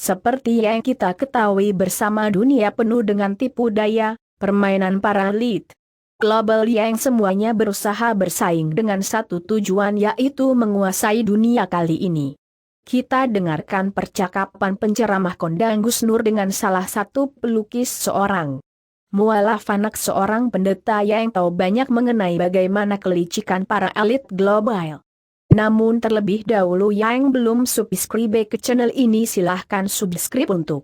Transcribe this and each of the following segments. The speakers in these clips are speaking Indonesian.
Seperti yang kita ketahui bersama, dunia penuh dengan tipu daya, permainan para elit global yang semuanya berusaha bersaing dengan satu tujuan, yaitu menguasai dunia kali ini. Kita dengarkan percakapan penceramah kondang Gus Nur dengan salah satu pelukis seorang mualaf, anak seorang pendeta yang tahu banyak mengenai bagaimana kelicikan para elit global. Namun terlebih dahulu, yang belum subscribe ke channel ini silahkan subscribe untuk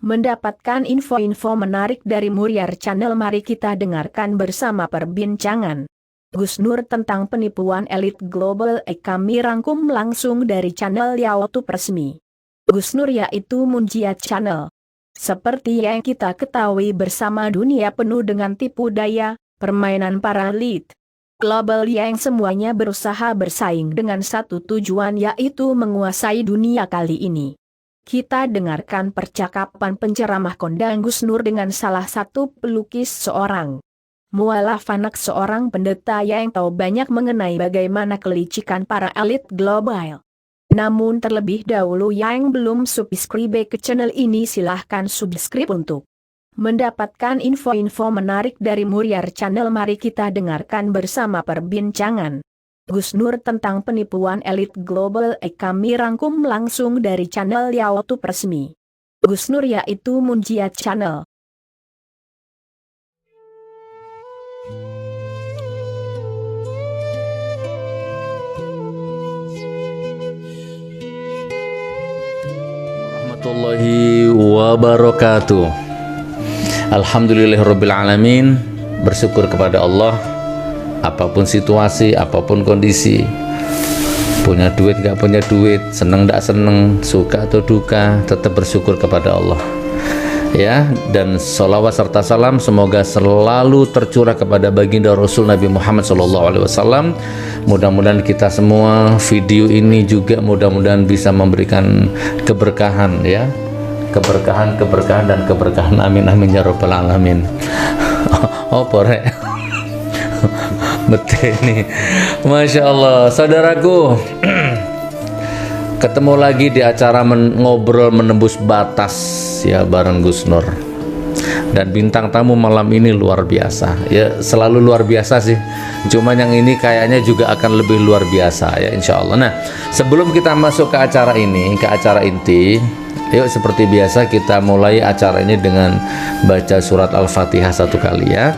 mendapatkan info-info menarik dari Muriar Channel. Mari kita dengarkan bersama perbincangan Gus Nur tentang penipuan elit global. Kami rangkum langsung dari channel YouTube resmi Gus Nur, yaitu Munjiat Channel. Seperti yang kita ketahui bersama, dunia penuh dengan tipu daya, permainan para elit global yang semuanya berusaha bersaing dengan satu tujuan, yaitu menguasai dunia kali ini. Kita dengarkan percakapan penceramah kondang Gus Nur dengan salah satu pelukis seorang mualaf, anak seorang pendeta yang tahu banyak mengenai bagaimana kelicikan para elit global. Namun terlebih dahulu, yang belum subscribe ke channel ini silahkan subscribe untuk mendapatkan info-info menarik dari Muriar Channel. Mari kita dengarkan bersama perbincangan Gus Nur tentang penipuan elit global. Kami rangkum langsung dari channel YouTube resmi Gus Nur, yaitu Munjiat Channel. Warahmatullahi wabarakatuh. Alhamdulillahirabbil alamin. Bersyukur kepada Allah, apapun situasi, apapun kondisi, punya duit gak punya duit, seneng gak seneng, suka atau duka, tetap bersyukur kepada Allah ya. Dan sholawat serta salam semoga selalu tercurah kepada baginda Rasul Nabi Muhammad SAW. Mudah-mudahan kita semua, video ini juga mudah-mudahan bisa memberikan keberkahan ya, keberkahan dan keberkahan, amin amin ya rabbal alamin. Oh porek betul nih, masya Allah. Saudaraku, ketemu lagi di acara ngobrol menembus batas ya bareng Gus Nur. Dan bintang tamu malam ini luar biasa ya, selalu luar biasa sih, cuman yang ini kayaknya juga akan lebih luar biasa ya insya Allah. Nah, sebelum kita masuk ke acara ini, ke acara inti, yuk seperti biasa kita mulai acara ini dengan baca surat Al-Fatihah satu kali ya.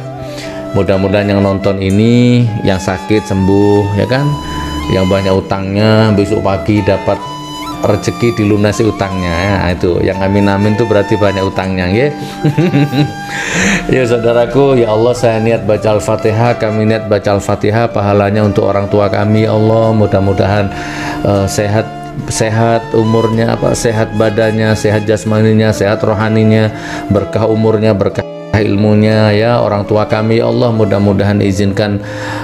Mudah-mudahan yang nonton ini, yang sakit sembuh ya kan, yang banyak utangnya besok pagi dapat rezeki dilunasi utangnya ya, itu yang amin-amin tuh berarti banyak utangnya ya. Ya saudaraku, ya Allah, saya niat baca Al-Fatihah, kami niat baca Al-Fatihah, pahalanya untuk orang tua kami ya Allah. Mudah-mudahan sehat umurnya, sehat badannya, sehat jasmaninya, sehat rohaninya, berkah umurnya, berkah ilmunya ya, orang tua kami ya Allah. Mudah-mudahan izinkan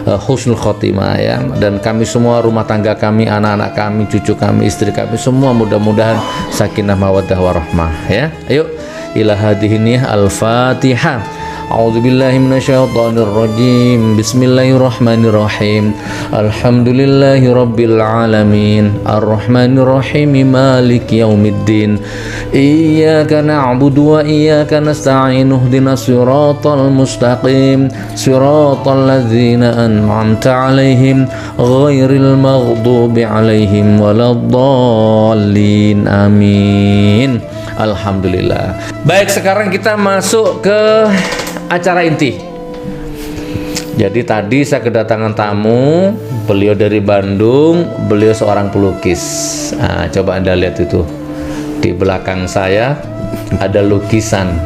husnul khotimah ya, dan kami semua, rumah tangga kami, anak-anak kami, cucu kami, istri kami semua, mudah-mudahan sakinah mawaddah warahmah ya. Ayo ila hadhihi Al-Fatihah. A'udzubillahi minasyaitonirrajim. Bismillahirrahmanirrahim. Alhamdulillahi rabbil alamin. Arrahmanirrahim. Maliki yaumiddin. Iyyaka na'budu wa iyyaka nasta'in. Ihdinas siratal mustaqim. Siratal ladzina an'amta 'alaihim ghairil maghdubi 'alaihim waladdallin. Amin. Alhamdulillah. Baik, sekarang kita masuk ke acara inti. Jadi tadi saya kedatangan tamu, beliau dari Bandung, beliau seorang pelukis. Nah, coba Anda lihat itu. Di belakang saya ada lukisan.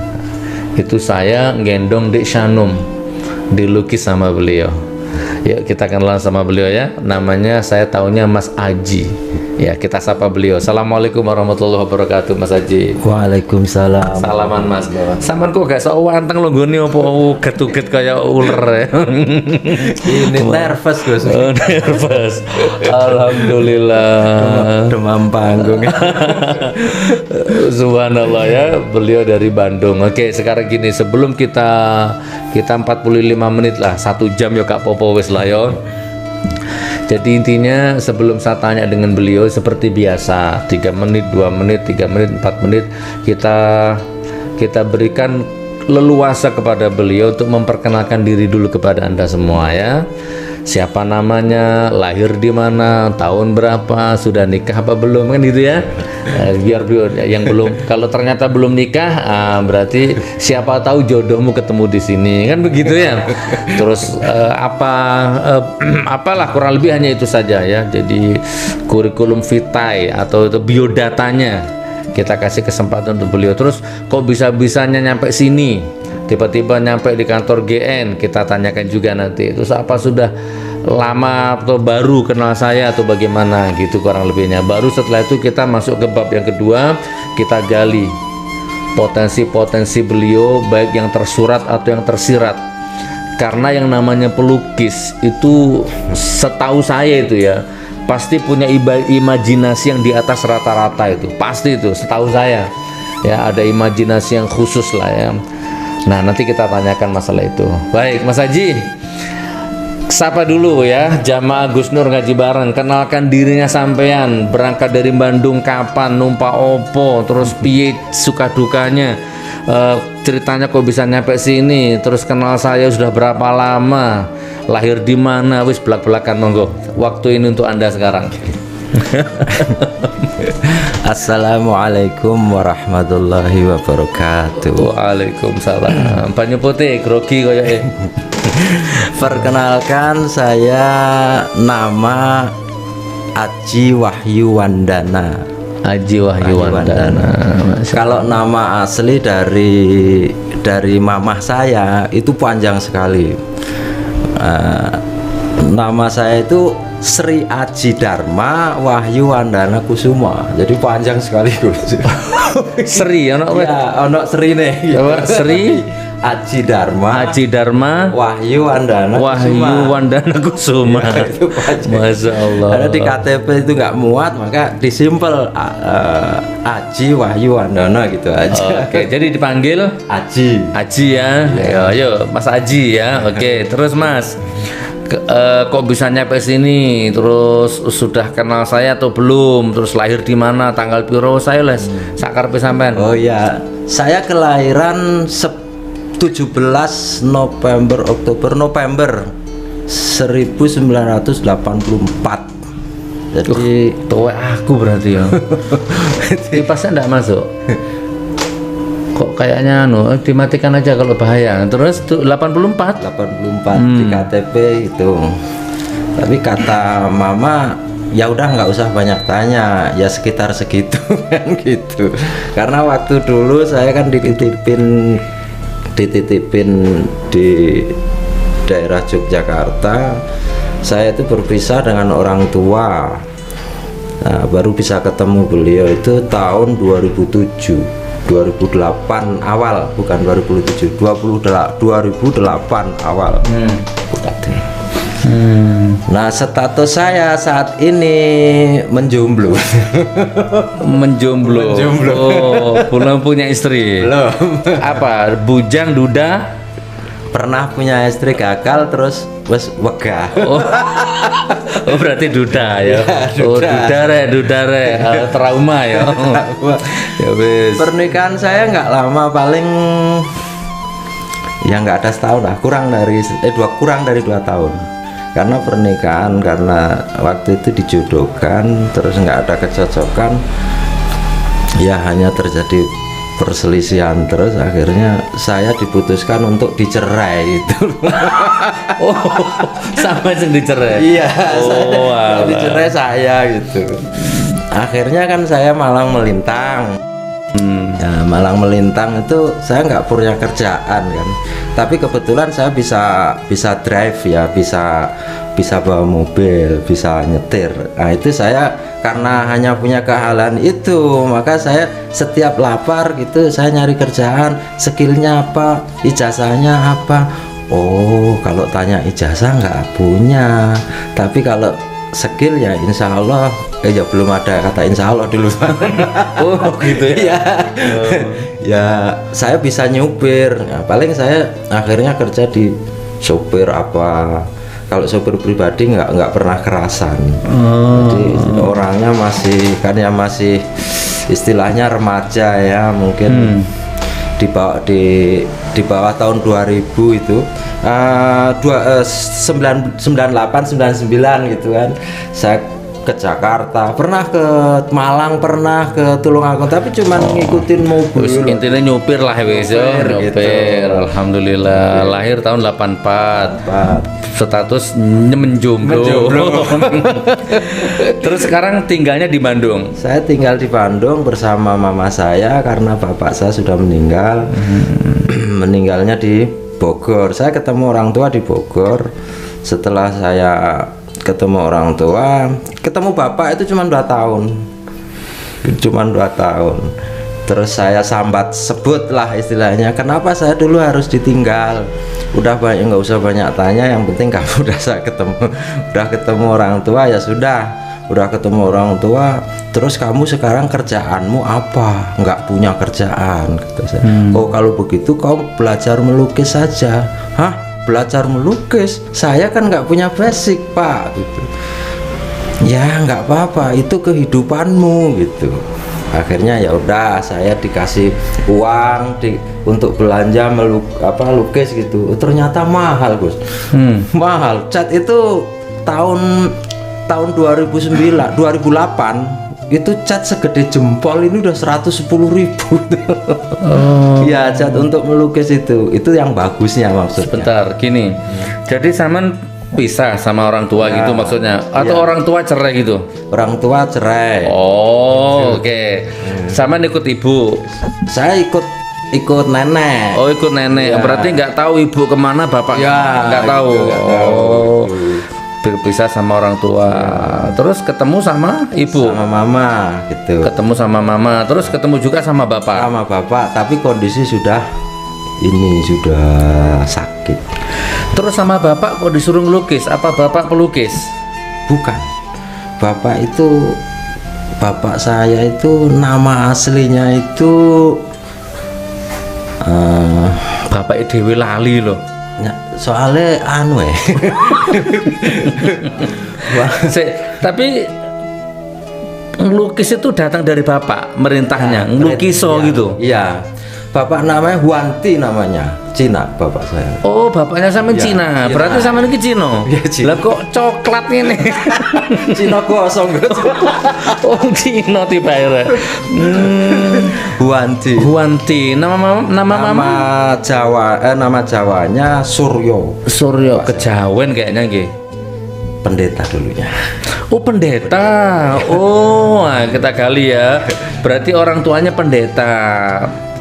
Itu saya gendong Dek Shanum, dilukis sama beliau. Yuk kita kenalan sama beliau ya. Namanya saya taunya Mas Aji. Ya, kita sapa beliau. Assalamualaikum warahmatullahi wabarakatuh, Mas Aji. Waalaikumsalam. Salaman Mas. Saman kok gak sok anteng lo nggone apa uget-uget kayak ular ya. Ini nervous Gus. Oh, nervous. Alhamdulillah. Demam panggung. Subhanallah ya, beliau dari Bandung. Oke, sekarang gini, sebelum kita kita 45 menit lah, 1 jam ya Kak Popo wis lah yo. Jadi intinya sebelum saya tanya dengan beliau seperti biasa 3 menit, 2 menit, 3 menit, 4 menit kita berikan leluasa kepada beliau untuk memperkenalkan diri dulu kepada Anda semua ya. Siapa namanya, lahir di mana, tahun berapa, sudah nikah apa belum, kan gitu ya. Biar yang belum, kalau ternyata belum nikah, berarti siapa tahu jodohmu ketemu di sini, kan begitu ya. Terus apalah kurang lebih hanya itu saja ya. Jadi kurikulum vitae atau itu biodatanya kita kasih kesempatan untuk beliau. Terus kok bisa-bisanya nyampe sini? Tiba-tiba nyampe di kantor GN, kita tanyakan juga nanti. Terus apa sudah lama atau baru kenal saya atau bagaimana gitu kurang lebihnya. Baru setelah itu kita masuk ke bab yang kedua, kita gali potensi-potensi beliau baik yang tersurat atau yang tersirat. Karena yang namanya pelukis itu setahu saya itu ya pasti punya imajinasi yang di atas rata-rata, itu pasti, itu setahu saya ya, ada imajinasi yang khusus lah ya. Nah nanti kita tanyakan masalah itu. Baik Mas Haji, sapa dulu ya jamaah Gus Nur ngaji bareng. Kenalkan dirinya sampean, berangkat dari Bandung kapan, numpak opo, terus piye suka dukanya, ceritanya kok bisa nyampe sini, terus kenal saya sudah berapa lama, lahir di mana, wis belak-belakan. Monggo, waktu ini untuk Anda sekarang. Assalamualaikum warahmatullahi wabarakatuh. Waalaikumsalam. Banyu putih grogi koyoke. Perkenalkan, saya nama Aji Wahyu Wandana. Aji Wahyu Wandana. Kalau nama asli dari mamah saya itu panjang sekali. Nama saya itu Sri Aji Dharma Wahyu Wandana Kusuma. Jadi panjang sekali Gus. Sri ono ya, ono Sri nih. Sri Aji Dharma Wahyu Wandana Kusuma. Ya, itu panjang. Masya Allah. Karena di KTP itu nggak muat, maka disimpel Aji Wahyu Wandana gitu aja. Oke, jadi dipanggil Aji ya. Ayo Mas Aji ya. Oke, terus Mas, kok bisa nyampe sini, terus sudah kenal saya atau belum, terus lahir di mana, tanggal piro, saya les sakar sampean. Oh ya, saya kelahiran 17 November 1984. Jadi tua aku berarti ya. Kipasnya enggak masuk. Kok kayaknya dimatikan aja kalau bahaya. Terus 84 di KTP itu. Tapi kata mama, ya udah nggak usah banyak tanya, ya sekitar segitu kan gitu. Karena waktu dulu saya kan dititipin di daerah Yogyakarta. Saya itu berpisah dengan orang tua. Nah, baru bisa ketemu beliau itu tahun 2008 awal, bukan 2007, 2008 awal. Nah, status saya saat ini menjomblo. Menjomblo. Oh, belum punya istri. Belum. Apa? Bujang, duda? Pernah punya istri, gagal, terus wes wegah. Oh, berarti duda ya. Ya, duda re. Trauma ya. Ya wis. Pernikahan saya nggak lama, paling ya nggak ada setahun lah, kurang dari 2 tahun. Karena pernikahan, karena waktu itu dijodohkan, terus nggak ada kecocokan, ya hanya terjadi perselisihan, terus akhirnya saya diputuskan untuk dicerai itu. Oh, sama yang dicerai. Iya, dicerai saya gitu. Akhirnya kan saya malang melintang. Nah, malang melintang itu saya nggak punya kerjaan kan, tapi kebetulan saya bisa drive ya, bisa bawa mobil, bisa nyetir. Nah itu saya karena hanya punya keahlian itu, maka saya setiap lapar gitu saya nyari kerjaan, skillnya apa, ijazahnya apa. Oh, kalau tanya ijazah nggak punya, tapi kalau skill ya insya Allah ya belum ada kata insya Allah dulu. Oh gitu ya. Ya, ya saya bisa nyupir. Nah, paling saya akhirnya kerja di sopir apa. Kalau sopir pribadi nggak pernah kerasan. Jadi orangnya masih kan ya masih istilahnya remaja ya mungkin di bawah tahun 2000 itu 98 99 gitu kan saya ke Jakarta, pernah ke Malang, pernah ke Tulungagung, tapi cuman ngikutin mobil. Intinya nyupir lah wis yo, Nyupir, nyupir. gitu. Alhamdulillah. Lahir tahun 84. Status menjomblo. Terus sekarang tinggalnya di Bandung. Saya tinggal di Bandung bersama mama saya karena bapak saya sudah meninggal. Meninggalnya di Bogor. Saya ketemu orang tua di Bogor. Setelah saya ketemu orang tua, ketemu bapak itu cuma 2 tahun. Terus saya sambat sebut lah istilahnya, kenapa saya dulu harus ditinggal. Udah banyak, nggak usah banyak tanya, yang penting kamu udah ketemu orang tua ya sudah. Udah ketemu orang tua, terus kamu sekarang kerjaanmu apa? Nggak punya kerjaan, kata saya. Oh kalau begitu kamu belajar melukis saja. Hah? Belajar melukis? Saya kan nggak punya basic pak, gitu. Ya nggak apa-apa, itu kehidupanmu gitu. Akhirnya ya udah saya dikasih uang untuk belanja lukis gitu. Ternyata mahal Gus. Mahal. Cat itu tahun 2009 2008 itu cat segede jempol ini udah 110.000. Ya cat untuk melukis itu yang bagusnya maksudnya. Bentar, gini. Jadi Saman pisah sama orang tua gitu maksudnya, atau orang tua cerai gitu? Orang tua cerai. Oh oke. Saman ikut ibu. Saya ikut nenek. Oh ikut nenek. Ya. Berarti nggak tahu ibu kemana, bapak nggak tahu. Gitu, nggak tahu. Oh. Berpisah sama orang tua, terus ketemu sama ibu, sama mama gitu. ketemu sama mama, terus ketemu juga sama bapak. Sama bapak, tapi kondisi sudah sakit. Terus sama bapak kok disuruh ngelukis? Apa bapak pelukis? Bukan. Bapak saya itu nama aslinya itu Bapak Dewi lali loh. Soalnya Tapi ngelukis itu datang dari bapak, merintahnya ngelukis gitu. Iya. Bapak namanya Huanti namanya, Cina bapak saya. Oh, bapaknya sama Ya, Cina. Cina. Berarti sama ini Cina. Ya, Cina. Lah kok coklat ini? Cina kosong gitu. Oh, Cina tiba akhirnya. Huanti. Nama mama Nama Jawanya Suryo. Suryo Kejawen kayaknya nggih. Pendeta dulunya. Oh, pendeta. Oh, nah, kita gali ya. Berarti orang tuanya pendeta.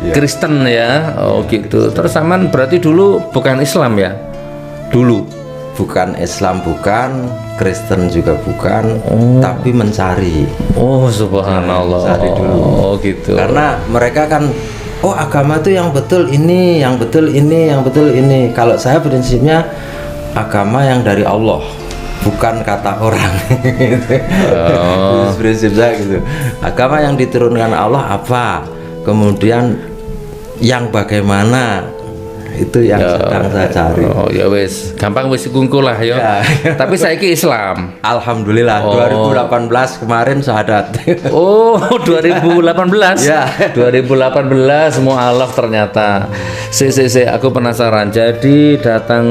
Ya. Kristen ya. Oh, gitu. Terus Saman berarti dulu bukan Islam ya? Dulu. Bukan Islam, bukan Kristen juga bukan, tapi mencari. Oh, subhanallah. Mencari dulu. Oh, gitu. Karena mereka kan agama tuh yang betul ini, yang betul ini, yang betul ini. Kalau saya prinsipnya agama yang dari Allah, bukan kata orang. Prinsip saya gitu. Agama yang diturunkan Allah apa? Kemudian yang bagaimana? Itu yang sedang saya cari. Oh ya wes, gampang wes kungkul lah yo. Ya. Tapi saya ke Islam. Alhamdulillah 2018 kemarin syahadat. Oh 2018. Ya. 2018 mualaf ternyata. Aku penasaran. Jadi datang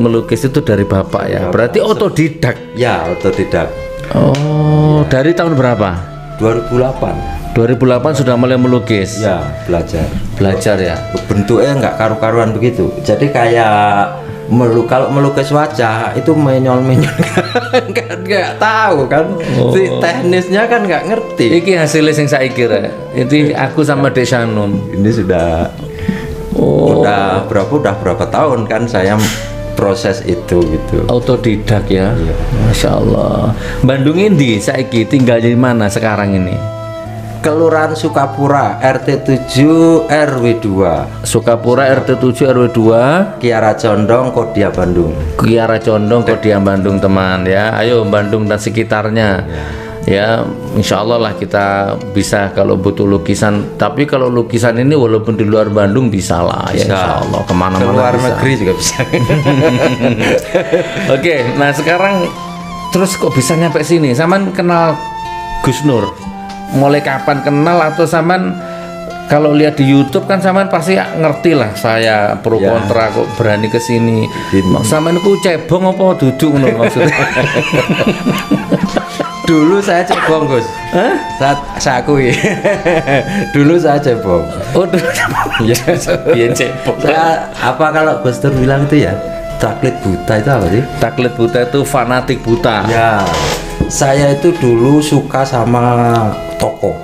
melukis itu dari bapak ya. Berarti otodidak. Ya, otodidak. Oh, dari tahun berapa? 2008. 2008 sudah mulai melukis. Ya, Belajar ya. Bentuknya nggak karu-karuan begitu. Jadi kayak kalau melukis wajah itu menyol-menyol nggak tahu kan. Teknisnya kan nggak ngerti. Iki hasilnya yang saya kira. Ini aku sama Dek Shanun. Ini sudah berapa tahun kan saya proses itu gitu. Autodidak ya. Iya. Masya Allah. Bandung ini saiki tinggal di mana sekarang ini? Kelurahan Sukapura, RT 7 RW 2. Sukapura RT 7 RW 2, Kiara Condong, Kodia, Bandung. Kiara Condong, Kodia, Bandung, teman ya. Ayo Bandung dan sekitarnya. Ya, insya Allah lah kita bisa kalau butuh lukisan. Tapi kalau lukisan ini walaupun di luar Bandung bisa lah ya, insya Allah kemana-mana Keluar bisa. negeri juga bisa. Oke, nah sekarang terus kok bisa nyampe sini? Saman kenal Gus Nur? Mulai kapan kenal atau Saman kalau lihat di YouTube kan Saman pasti ngerti lah saya pro Ya. kontra kok berani ke sini. Ini. Saman ku cebong apa duduk ngono maksudnya? Dulu saya cebong, Gus. Hah? Saya akui. Dulu saya cebong. Oh, ya, iya cebong. Saya apa kalau Gus Dur bilang itu ya? Taklid buta itu apa sih? Taklid buta itu fanatik buta. Ya. Saya itu dulu suka sama tokoh.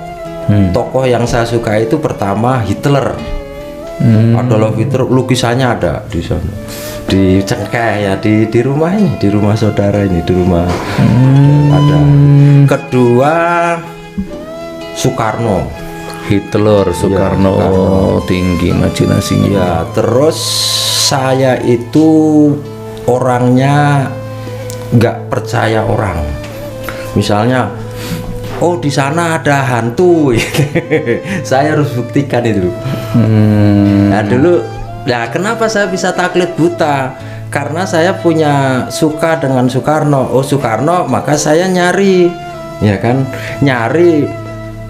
Tokoh yang saya suka itu pertama Hitler. Adolf Hitler, lukisannya ada di sana. Di Cengkeh ya, di rumah ini, di rumah saudara ini, di rumah ada. Kedua Soekarno. Hitler, Soekarno, tinggi imajinasinya. Ya, terus saya itu orangnya nggak percaya orang. Misalnya, oh di sana ada hantu, saya harus buktikan itu. Nah dulu, ya kenapa saya bisa taklid buta? Karena saya punya suka dengan Soekarno. Oh Soekarno, maka saya nyari, ya kan, nyari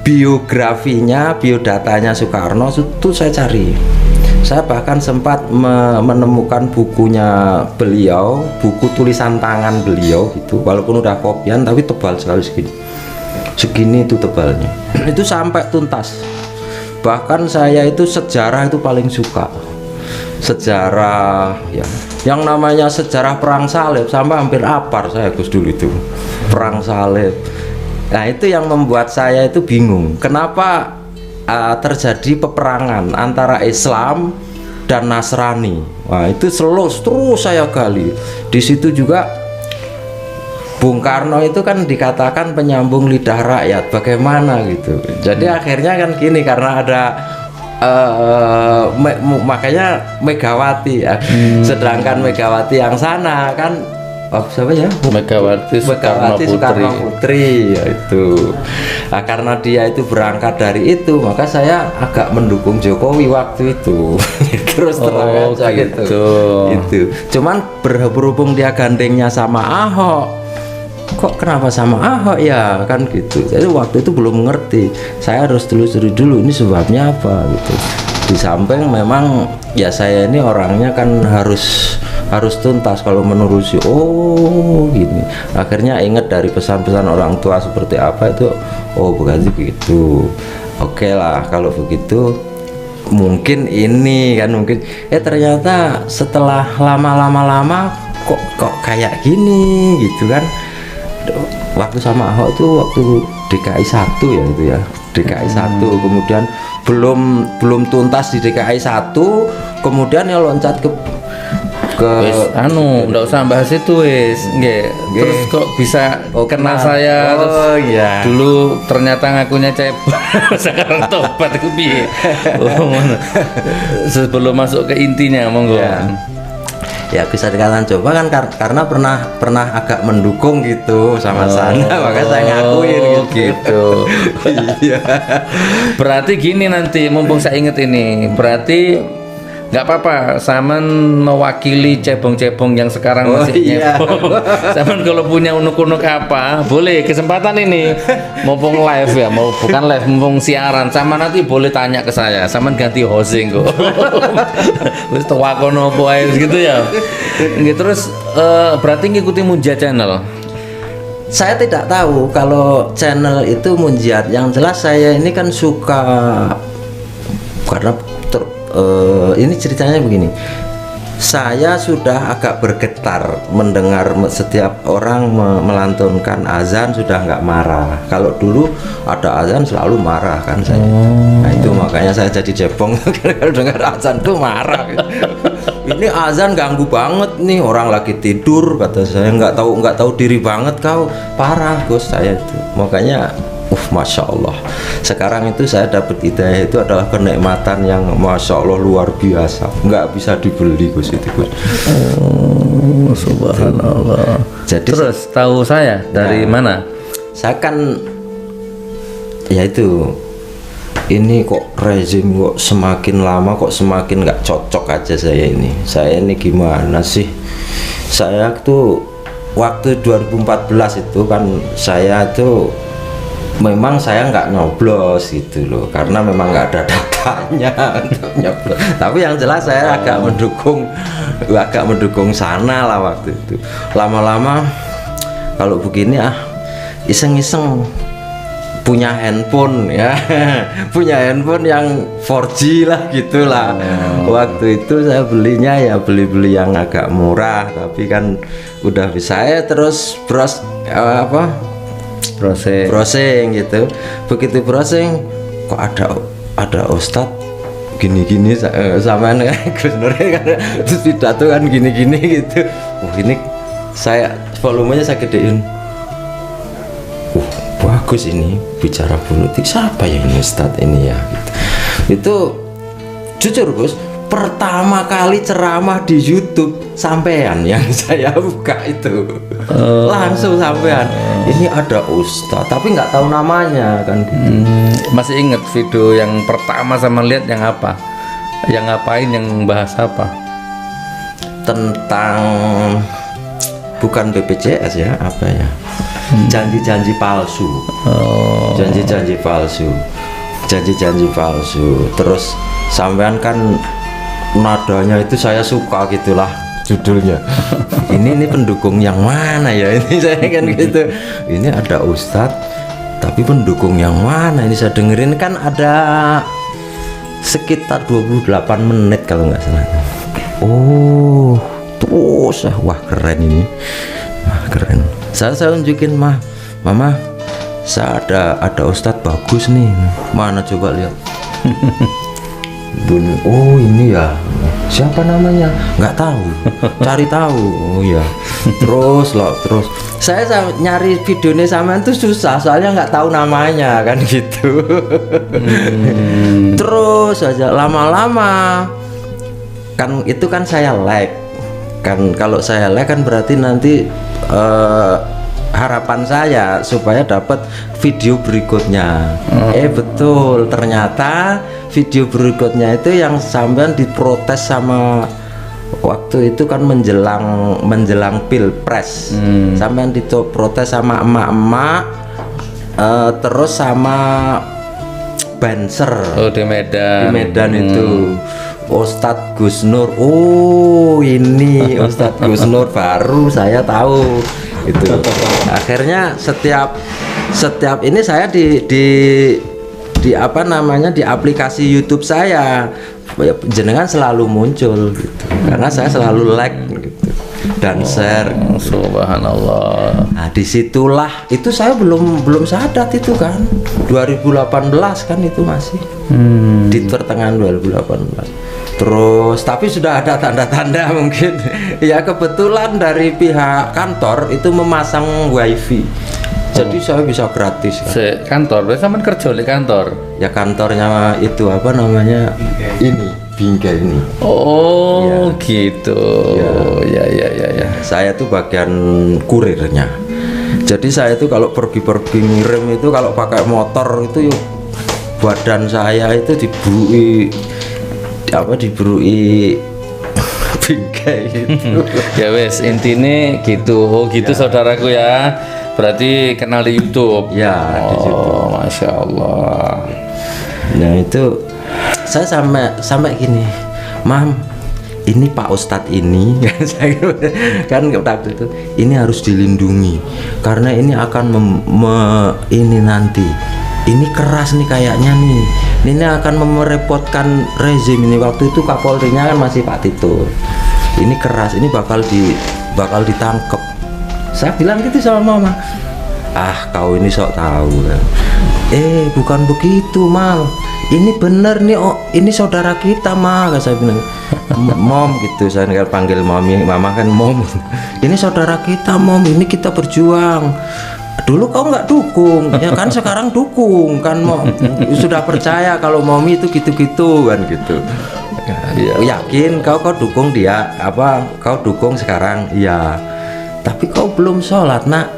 biografinya, biodatanya Soekarno itu saya cari. Saya bahkan sempat menemukan bukunya beliau, buku tulisan tangan beliau itu, walaupun udah kopian tapi tebal sekali segini itu tebalnya. Itu sampai tuntas. Bahkan saya itu sejarah itu paling suka. Sejarah ya, yang namanya sejarah perang salib sampai hampir apar saya Gus dulu itu. Perang salib. Nah, itu yang membuat saya itu bingung. Kenapa terjadi peperangan antara Islam dan Nasrani? Wah, itu terus saya gali. Di situ juga Bung Karno itu kan dikatakan penyambung lidah rakyat. Bagaimana gitu? Jadi akhirnya kan gini, karena ada makanya Megawati ya. Sedangkan Megawati yang sana kan siapa ya? Megawati Soekarno Putri ya itu. Nah, karena dia itu berangkat dari itu, maka saya agak mendukung Jokowi waktu itu. Terus terang aja gitu. Itu. Cuman berhubung dia gandengnya sama Ahok. Kok kenapa sama Ahok ya kan gitu. Jadi waktu itu belum mengerti. Saya harus telusuri dulu ini sebabnya apa gitu. Di samping memang ya saya ini orangnya kan harus tuntas kalau menerusi. Oh gini, akhirnya ingat dari pesan-pesan orang tua seperti apa itu. Oh berarti begitu. Oke lah kalau begitu mungkin ini kan mungkin ternyata setelah lama kok kayak gini gitu kan. Waktu sama Ahok tuh waktu DKI 1 ya itu ya, DKI 1 kemudian belum tuntas di DKI 1, kemudian ya loncat ke wis nggak usah bahas itu wis nggih. Terus kok bisa kenal saya iya. Dulu ternyata ngakunya cebong sekarang tobat itu piye. Sebelum masuk ke intinya monggo. Ya bisa dikatakan coba kan karena pernah agak mendukung gitu sama sana, maka saya ngakuin gitu. Iya. Berarti gini nanti mumpung saya inget ini, berarti nggak apa-apa Saman mewakili cebong-cebong yang sekarang masih nyebong. Saman kalau punya unuk-unuk apa boleh, kesempatan ini mumpung live ya, mau bukan live, mumpung siaran Saman nanti boleh tanya ke saya. Saman ganti hosting kok. Wis tawakono apa ae gitu ya. Nggih, terus berarti ngikuti Munjia Channel. Saya tidak tahu kalau channel itu Munjiat. Yang jelas saya ini kan suka karena ini ceritanya begini. Saya sudah agak bergetar mendengar setiap orang melantunkan azan sudah nggak marah. Kalau dulu ada azan selalu marah kan saya. Nah itu makanya saya jadi cebong kalau dengar azan tuh marah. Ini azan ganggu banget nih, orang lagi tidur kata saya, nggak tahu diri banget kau, parah Gus saya itu. Makanya Masya Allah. Sekarang itu saya dapat hidayah itu adalah kenikmatan yang Masya Allah luar biasa, nggak bisa dibeli Gus itu Gus. Subhanallah. Jadi terus tahu saya dari mana? Saya kan ya itu, ini kok rezim kok semakin lama kok semakin nggak cocok aja saya ini gimana sih. Saya tuh waktu 2014 itu kan saya tuh memang saya nggak nyoblos gitu loh, karena memang nggak ada datanya untuk nyoblos. Tapi yang jelas saya agak mendukung sana lah waktu itu. Lama-lama kalau begini iseng-iseng punya handphone ya, punya handphone yang 4G lah gitulah. Waktu itu saya belinya ya beli yang agak murah, tapi kan udah bisa saya terus browsing gitu. Begitu browsing kok ada ustadz gini-gini sama Gus Nur kan, terus pidato kan gini-gini gitu. Ini saya volumenya saya gedein. Bagus ini bicara politik, siapa ya ini ustadz ini ya gitu. Itu jujur Gus, pertama kali ceramah di YouTube sampean yang saya buka itu. Langsung sampean. Ini ada ustadz tapi nggak tahu namanya kan gitu. Masih ingat video yang pertama sama lihat yang apa? Yang ngapain, yang bahas apa? Tentang bukan BPJS ya, apa ya? Janji-janji palsu. Janji-janji palsu. Terus sampean kan nadanya itu saya suka gitulah judulnya. ini pendukung yang mana ya ini, saya kan gitu. Ini ada ustadz tapi pendukung yang mana ini, saya dengerin kan ada sekitar 28 menit kalau nggak salah. Terus wah keren ini. Keren. Saya unjukin mama, saya ada ustadz bagus nih. Mana coba lihat. Ini ya, siapa namanya? Nggak tahu. Cari tahu. Ya. Terus saya nyari videonya sampean tuh susah, soalnya nggak tahu namanya kan gitu. Terus aja lama-lama kan itu kan saya like kan, kalau saya like kan berarti nanti harapan saya supaya dapat video berikutnya. Betul, ternyata video berikutnya itu yang sampean diprotes sama waktu itu kan menjelang pilpres. Sampean diprotes sama emak-emak, terus sama Banser di Medan itu Ustadz Gus Nur. Ini Ustadz Gus Nur baru saya tahu itu. Akhirnya setiap ini saya di apa namanya, di aplikasi YouTube saya jenengan selalu muncul gitu, karena saya selalu like gitu dan share gitu. Subhanallah. Nah disitulah itu saya belum sadat itu kan 2018 kan itu masih di pertengahan 2018. Terus tapi sudah ada tanda-tanda mungkin ya, kebetulan dari pihak kantor itu memasang wifi, jadi saya bisa gratis kan. Kantor, berarti sama kerja di kantor? Ya kantornya itu apa namanya, ini Bingkai ini. Ya. Gitu ya. Saya tuh bagian kurirnya, jadi saya itu kalau pergi ngirim itu kalau pakai motor itu yuk, badan saya itu diburui bingkai gitu. Ya wes, intinya gitu. Gitu ya. Saudaraku ya, berarti kenal di YouTube ya. Di situ. Masya Allah. Nah itu saya sampai gini, Mam, ini Pak Ustadz ini kan waktu itu ini harus dilindungi karena ini akan ini nanti ini keras nih kayaknya nih, ini akan merepotkan rezim ini. Waktu itu Kapolrinya kan masih Pak Tito. Ini keras, ini bakal ditangkep. Saya bilang gitu sama mama. Kau ini sok tahu kan. Bukan begitu, Mal. Ini bener nih, ini saudara kita, Mal. Saya bilang, Mom gitu. Saya panggil mama kan Mom. Ini saudara kita, Mom. Ini kita berjuang. dulu kau nggak dukung, ya kan sekarang dukung kan, mau sudah percaya kalau Momi itu gitu-gitu kan gitu. Yakin kau dukung dia, apa kau dukung sekarang? Iya. Tapi kau belum sholat nak.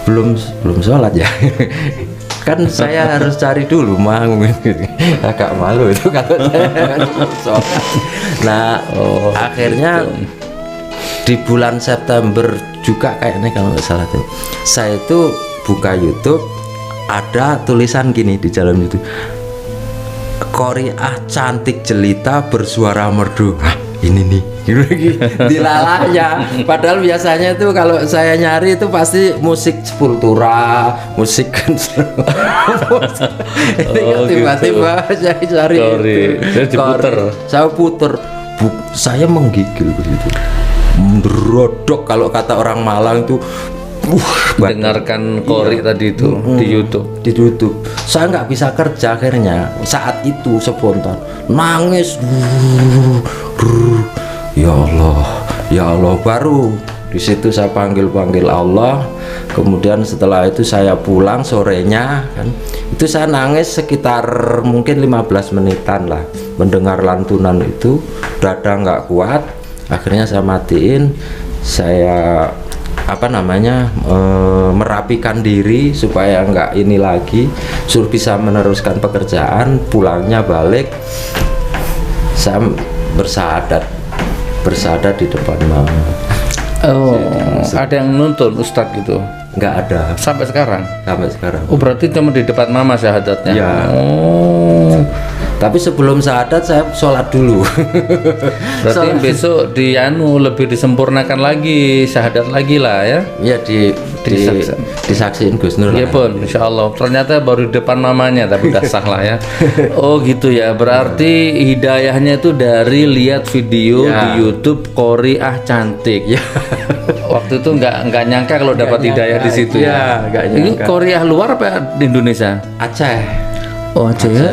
Belum sholat ya. Kan saya harus cari dulu mah, agak malu itu kalau saya sholat. Nah akhirnya di bulan September juga kayaknya kalau nggak salah tuh, saya itu buka YouTube, ada tulisan gini di dalam YouTube, Qoriah cantik jelita bersuara merdu. Ini nih dilalahnya. Padahal biasanya itu kalau saya nyari itu pasti musik Sepultura, musik kan. Ini kan tiba-tiba saya cari itu. Saya puter, saya menggigil begitu. Merodok kalau kata orang Malang itu. Dengarkan Qori tadi itu di YouTube. Saya nggak bisa kerja akhirnya. Saat itu spontan nangis. Ya Allah, baru di situ saya panggil Allah. Kemudian setelah itu saya pulang sorenya kan, itu saya nangis sekitar mungkin 15 menitan lah mendengar lantunan itu. Dada nggak kuat, akhirnya saya matiin. Saya merapikan diri supaya nggak ini lagi, suruh bisa meneruskan pekerjaan. Pulangnya balik, saya bersahadat di depan mama. Ada yang nuntun Ustadz gitu? Nggak ada. Sampai sekarang? Sampai sekarang. Oh, berarti cuma di depan mama syahadatnya? Ya. Tapi sebelum syahadat saya sholat dulu. Berarti besok lebih disempurnakan lagi, syahadat lagi lah ya? Ya disaksiin Gus Nur. Iya pun, insya Allah. Ternyata baru di depan mamanya, tapi udah sah lah ya. Oh gitu ya. Berarti hidayahnya itu dari lihat video di YouTube Qoriah cantik. Ya. Waktu itu nggak nyangka kalau dapat hidayah di situ ya. Ini Qoriah luar apa di Indonesia? Aceh. Oh Aceh ya.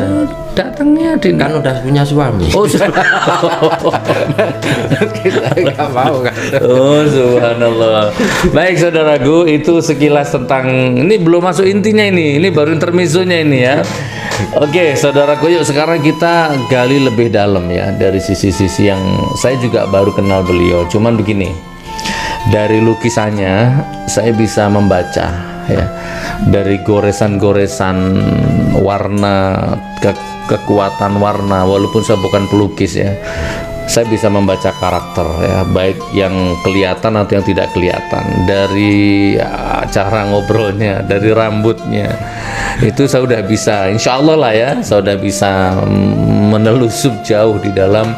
Datangnya kan udah punya suami. Oh, kita nggak mau kan. Oh subhanallah. Baik saudaraku, itu sekilas tentang ini, belum masuk intinya ini baru intermezzonya ini ya. Oke saudaraku, yuk sekarang kita gali lebih dalam ya dari sisi-sisi yang saya juga baru kenal beliau. Cuman begini, dari lukisannya saya bisa membaca ya, dari goresan-goresan warna, kekuatan warna, walaupun saya bukan pelukis ya, saya bisa membaca karakter ya, baik yang kelihatan atau yang tidak kelihatan, dari cara ngobrolnya, dari rambutnya, itu saya udah bisa, insya Allah lah ya, saya udah bisa menelusup jauh di dalam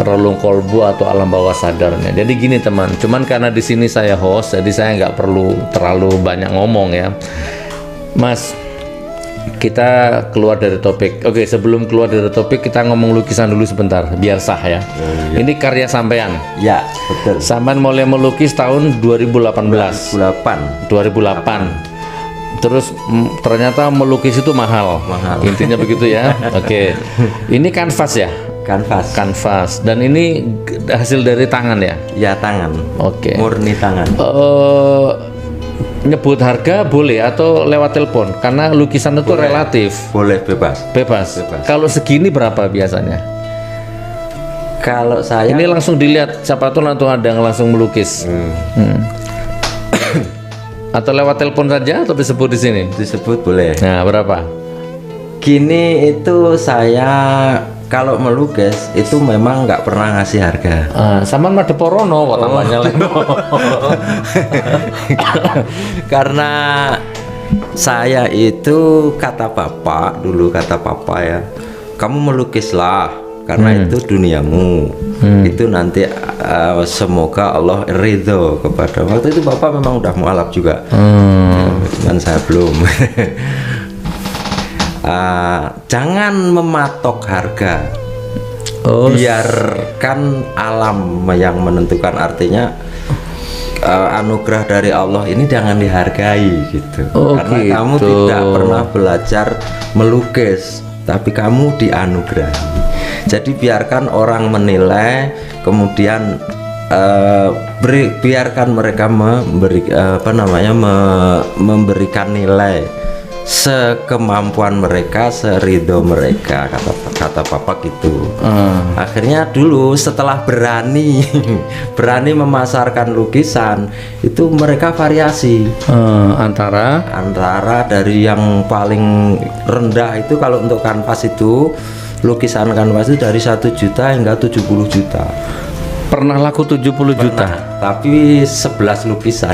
relung kolbu atau alam bawah sadarnya. Jadi gini teman, cuman karena di sini saya host, jadi saya nggak perlu terlalu banyak ngomong ya, Mas. Kita keluar dari topik. Oke, sebelum keluar dari topik kita ngomong lukisan dulu sebentar, biar sah ya. Ini karya sampean. Ya, betul. Sampean mulai melukis tahun 2008. Terus ternyata melukis itu mahal. Intinya begitu ya. Oke. Ini kanvas ya? Kanvas. Dan ini hasil dari tangan ya? Ya, tangan. Oke. Murni tangan. Nyebut harga boleh atau lewat telepon? Karena lukisan itu boleh, relatif. Boleh, bebas. Kalau segini berapa biasanya? Kalau saya ini langsung dilihat, siapa tuh ada yang langsung melukis. Atau lewat telepon saja atau disebut di sini? Disebut boleh. Nah, berapa? Gini itu saya kalau melukis itu memang nggak pernah ngasih harga. Sama Madeporono namanya. Karena saya itu kata bapak ya, kamu melukislah karena itu duniamu. Itu nanti semoga Allah ridho kepada. Waktu itu bapak memang udah mualaf juga, cuman saya belum. Jangan mematok harga, biarkan alam yang menentukan. Artinya anugerah dari Allah ini jangan dihargai gitu. Karena gitu. Kamu tidak pernah belajar melukis, tapi kamu dianugerahi. Jadi biarkan orang menilai, kemudian biarkan mereka memberikan nilai sekemampuan mereka, seridho mereka, kata papa gitu. Akhirnya dulu setelah berani memasarkan lukisan itu, mereka variasi antara dari yang paling rendah itu, kalau untuk kanvas itu, lukisan kanvas itu dari 1 juta hingga 70 juta. Pernah laku 70 juta? Tapi 11 lukisan.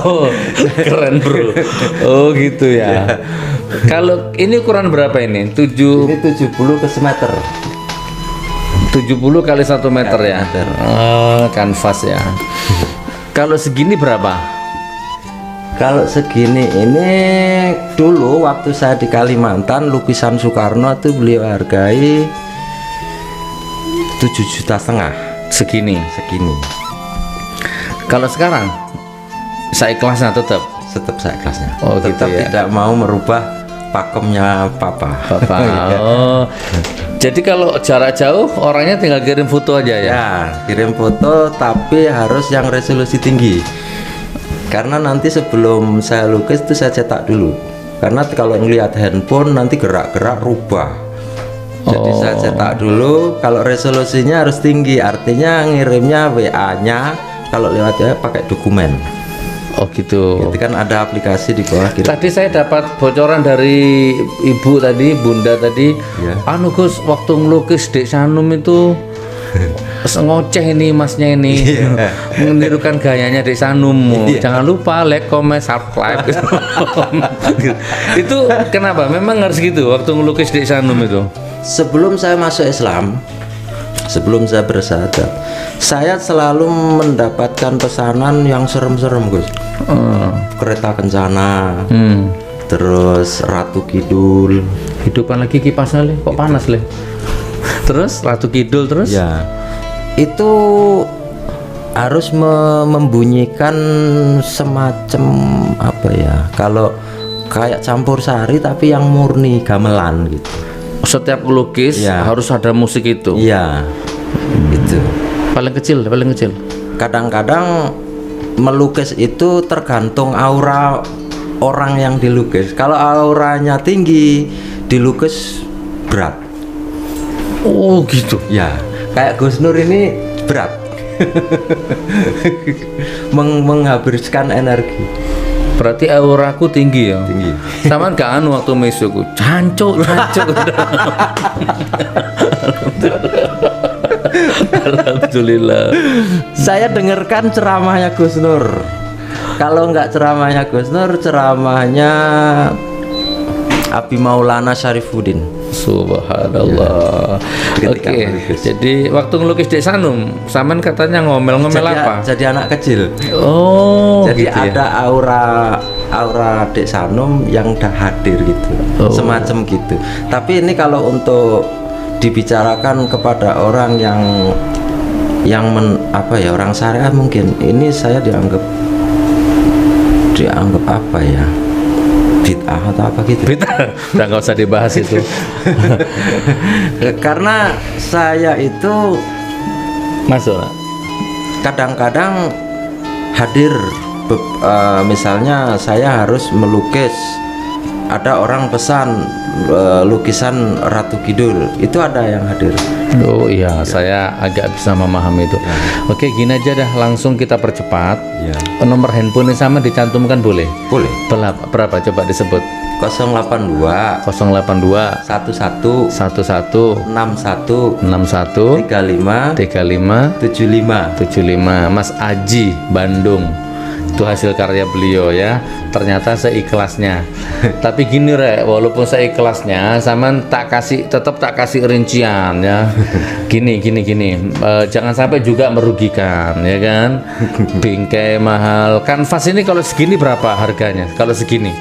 Oh, keren bro. Oh gitu ya. Kalau ini ukuran berapa ini? Ini 70 ke semeter. 70 kali 1 meter ya? Kanvas ya. Kalau segini berapa? Kalau segini ini, dulu waktu saya di Kalimantan, lukisan Soekarno itu beliau hargai 7,5 juta. Segini. Kalau sekarang saya ikhlasnya tetap saya ikhlasnya. Oh, tetap gitu ya? Tidak mau merubah pakemnya papa. Oh, jadi kalau jarak jauh orangnya tinggal kirim foto aja ya? Ya, kirim foto, tapi harus yang resolusi tinggi. Karena nanti sebelum saya lukis itu saya cetak dulu. Karena kalau ngelihat handphone nanti gerak-gerak rubah. Jadi saya cetak dulu. Kalau resolusinya harus tinggi, artinya ngirimnya WA-nya kalau lewat ya pakai dokumen. Oh gitu. Itu kan ada aplikasi di bawah. Tadi saya dapat bocoran dari ibu tadi, bunda tadi. Ya. Anu Gus, waktu ngelukis Dek Sanum itu ngoceh ini masnya ini, menirukan gayanya Dek Sanum. Jangan lupa like, comment, subscribe. Itu kenapa? Memang harus gitu waktu ngelukis Dek Sanum itu. Sebelum saya masuk Islam, sebelum saya bersyahadat, saya selalu mendapatkan pesanan yang serem-serem Gus. Kereta kencana, terus Ratu Kidul. Hidupan lagi kipasnya le, kok panas le? Terus Ratu Kidul terus? Ya, itu harus membunyikan semacam apa ya? Kalau kayak campur sari tapi yang murni gamelan gitu. Setiap lukis harus ada musik itu. Iya, itu. Paling kecil. Kadang-kadang melukis itu tergantung aura orang yang dilukis. Kalau auranya tinggi, dilukis berat. Oh gitu. Ya, kayak Gus Nur ini berat. Menghabiskan energi. Berarti auraku tinggi ya. Tinggi. Sama gak anu waktu mesuku. Cancuk. Alhamdulillah. Saya dengarkan ceramahnya Gus Nur. Kalau nggak ceramahnya Gus Nur, ceramahnya Abi Maulana Syarifuddin. Subhanallah. Ya. Oke. Jadi waktu ngelukis Dek Sanum, Saman katanya ngomel-ngomel apa? Jadi anak kecil. Oh. Jadi gitu ada aura Dek Sanum yang udah hadir gitu. Semacam gitu. Tapi ini kalau untuk dibicarakan kepada orang yang orang syariah, mungkin ini saya dianggap apa ya, bid'ah atau apa gitu. Bid'ah, udah nggak usah dibahas itu. Karena saya itu masuk kadang-kadang hadir, misalnya saya harus melukis, ada orang pesan lukisan Ratu Kidul, itu ada yang hadir. Oh iya, saya agak bisa memahami itu. Oke, gini aja dah, langsung kita percepat. Nomor handphone sama dicantumkan boleh? Boleh. Berapa coba disebut? 082 11 11 61 61 35 75 Mas Aji Bandung. Itu hasil karya beliau ya. Ternyata seikhlasnya. Tapi gini Rek, walaupun seikhlasnya Saman tetap tak kasih rincian ya. Gini jangan sampai juga merugikan ya kan. Bingkai mahal. Kanvas ini kalau segini berapa harganya? Kalau segini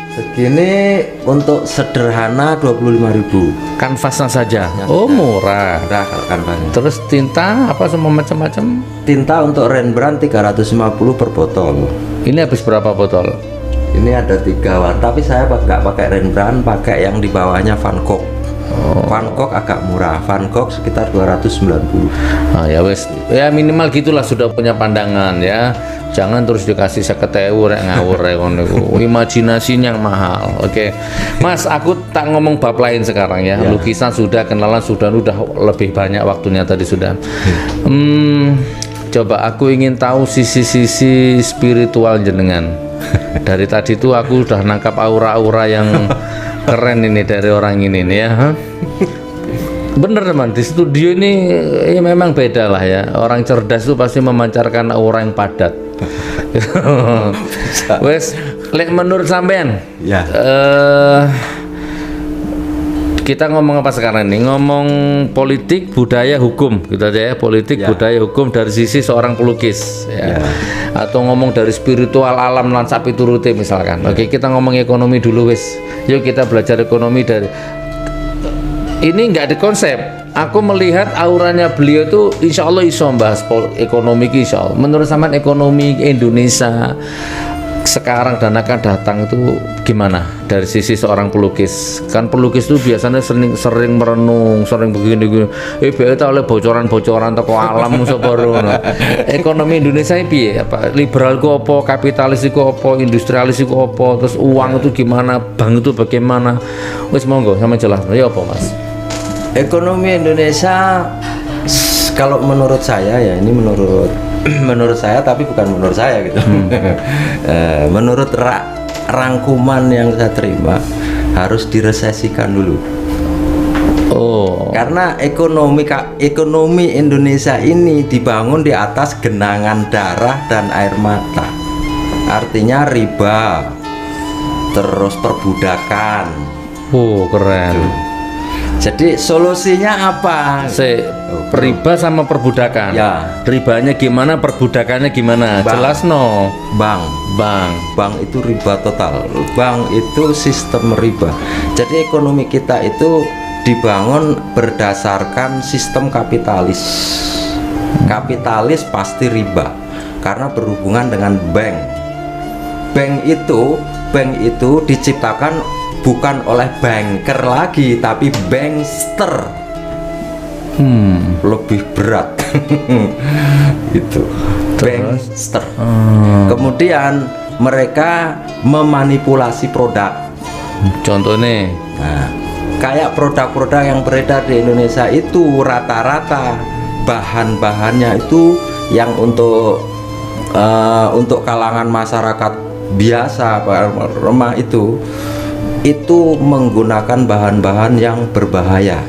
untuk sederhana 25.000. kanvasnya saja. Oh murah. Murah kalau kanvasnya. Terus tinta apa semua macam-macam? Tinta untuk Rembrandt 350 per botol. Ini habis berapa botol? Ini ada 3 warna, tapi saya nggak pakai Rembrandt, pakai yang di bawahnya Van Gogh. Van Gogh agak murah, Van Gogh sekitar 290. Ah, ya wes, ya minimal gitulah sudah punya pandangan ya. Jangan terus dikasih 50.000 rek ngawur rek ngono iku. Imajinasinya yang mahal. Oke. Mas, aku tak ngomong bab lain sekarang ya. Lukisan sudah, kenalan sudah lebih banyak waktunya tadi sudah. Coba aku ingin tahu sisi-sisi spiritual jenengan. Dari tadi tuh aku udah nangkap aura-aura yang keren ini dari orang ini nih ya. Bener teman, di studio ini ya memang beda lah ya. Orang cerdas itu pasti memancarkan aura yang padat. Wes, lek menurut sampean, Ya. Kita ngomong apa sekarang nih? Ngomong politik, budaya, hukum, gitu aja ya. Politik, budaya, hukum dari sisi seorang pelukis, ya. Atau ngomong dari spiritual alam lan sapi turute misalkan. Oke, kita ngomong ekonomi dulu wes. Yuk kita belajar ekonomi dari. Ini nggak ada konsep. Aku melihat auranya beliau itu insya Allah iso bahas ekonomi insya Allah. Menurut sampean ekonomi Indonesia sekarang dan akan datang itu gimana dari sisi seorang pelukis? Kan pelukis itu biasanya sering merenung, sering begini. Biasa oleh bocoran-bocoran toko alam baru. Ekonomi Indonesia ini piye? Apa liberal ku apa, kapitalis ku apa, industrialis ku apa, terus uang itu gimana, bank itu bagaimana? Wis monggo sama jelas. Ya apa Mas? Ekonomi Indonesia kalau menurut saya ya, ini menurut saya tapi bukan menurut saya gitu. Menurut rangkuman yang saya terima harus diresesikan dulu. Oh. Karena ekonomi Indonesia ini dibangun di atas genangan darah dan air mata. Artinya riba, terus perbudakan. Oh, keren. Jadi solusinya apa? Riba sama perbudakan. Ya. Ribanya gimana, perbudakannya gimana? Jelas no. Bank itu riba total. Bank itu sistem riba. Jadi ekonomi kita itu dibangun berdasarkan sistem kapitalis. Kapitalis pasti riba karena berhubungan dengan bank. Bank itu diciptakan bukan oleh banker lagi tapi bankster. Lebih berat. Itu bankster. Kemudian mereka memanipulasi produk. Contohnya kayak produk-produk yang beredar di Indonesia itu rata-rata bahan-bahannya itu yang untuk kalangan masyarakat biasa remah itu menggunakan bahan-bahan yang berbahaya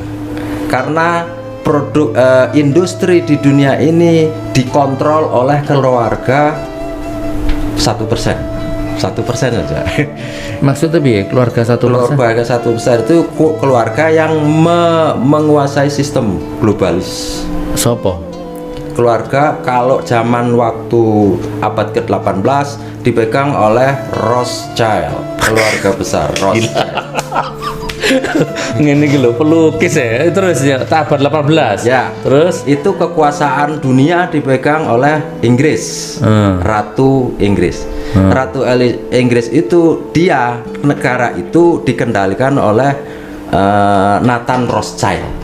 karena produk industri di dunia ini dikontrol oleh keluarga 1% saja. Maksudnya bi keluarga 1%? Keluarga 1% itu keluarga yang menguasai sistem globalis. Sopo? Keluarga kalau zaman waktu abad ke-18 dipegang oleh Rothschild, keluarga besar Rothschild. Ini gitu pelukis ya, terus ya abad 18 ya. Terus itu kekuasaan dunia dipegang oleh Inggris. Ratu Inggris. Ratu Inggris itu negara itu dikendalikan oleh Nathan Rothschild.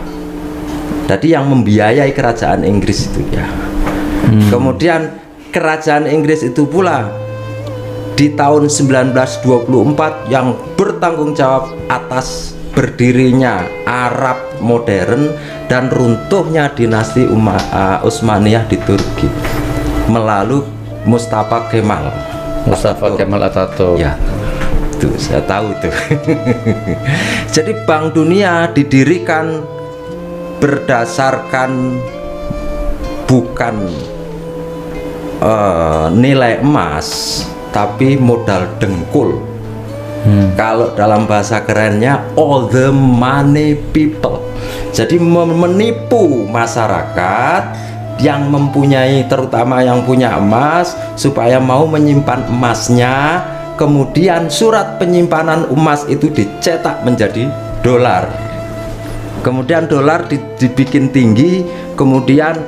Jadi yang membiayai kerajaan Inggris itu ya. Kemudian kerajaan Inggris itu pula di tahun 1924 yang bertanggung jawab atas berdirinya Arab modern dan runtuhnya dinasti Utsmaniyah di Turki melalui Mustafa Kemal Atatürk. Ya, itu saya tahu itu. Jadi Bank Dunia didirikan berdasarkan bukan nilai emas tapi modal dengkul. Kalau dalam bahasa kerennya all the money people. Jadi menipu masyarakat yang mempunyai, terutama yang punya emas, supaya mau menyimpan emasnya. Kemudian surat penyimpanan emas itu dicetak menjadi dolar. Kemudian dolar dibikin tinggi, kemudian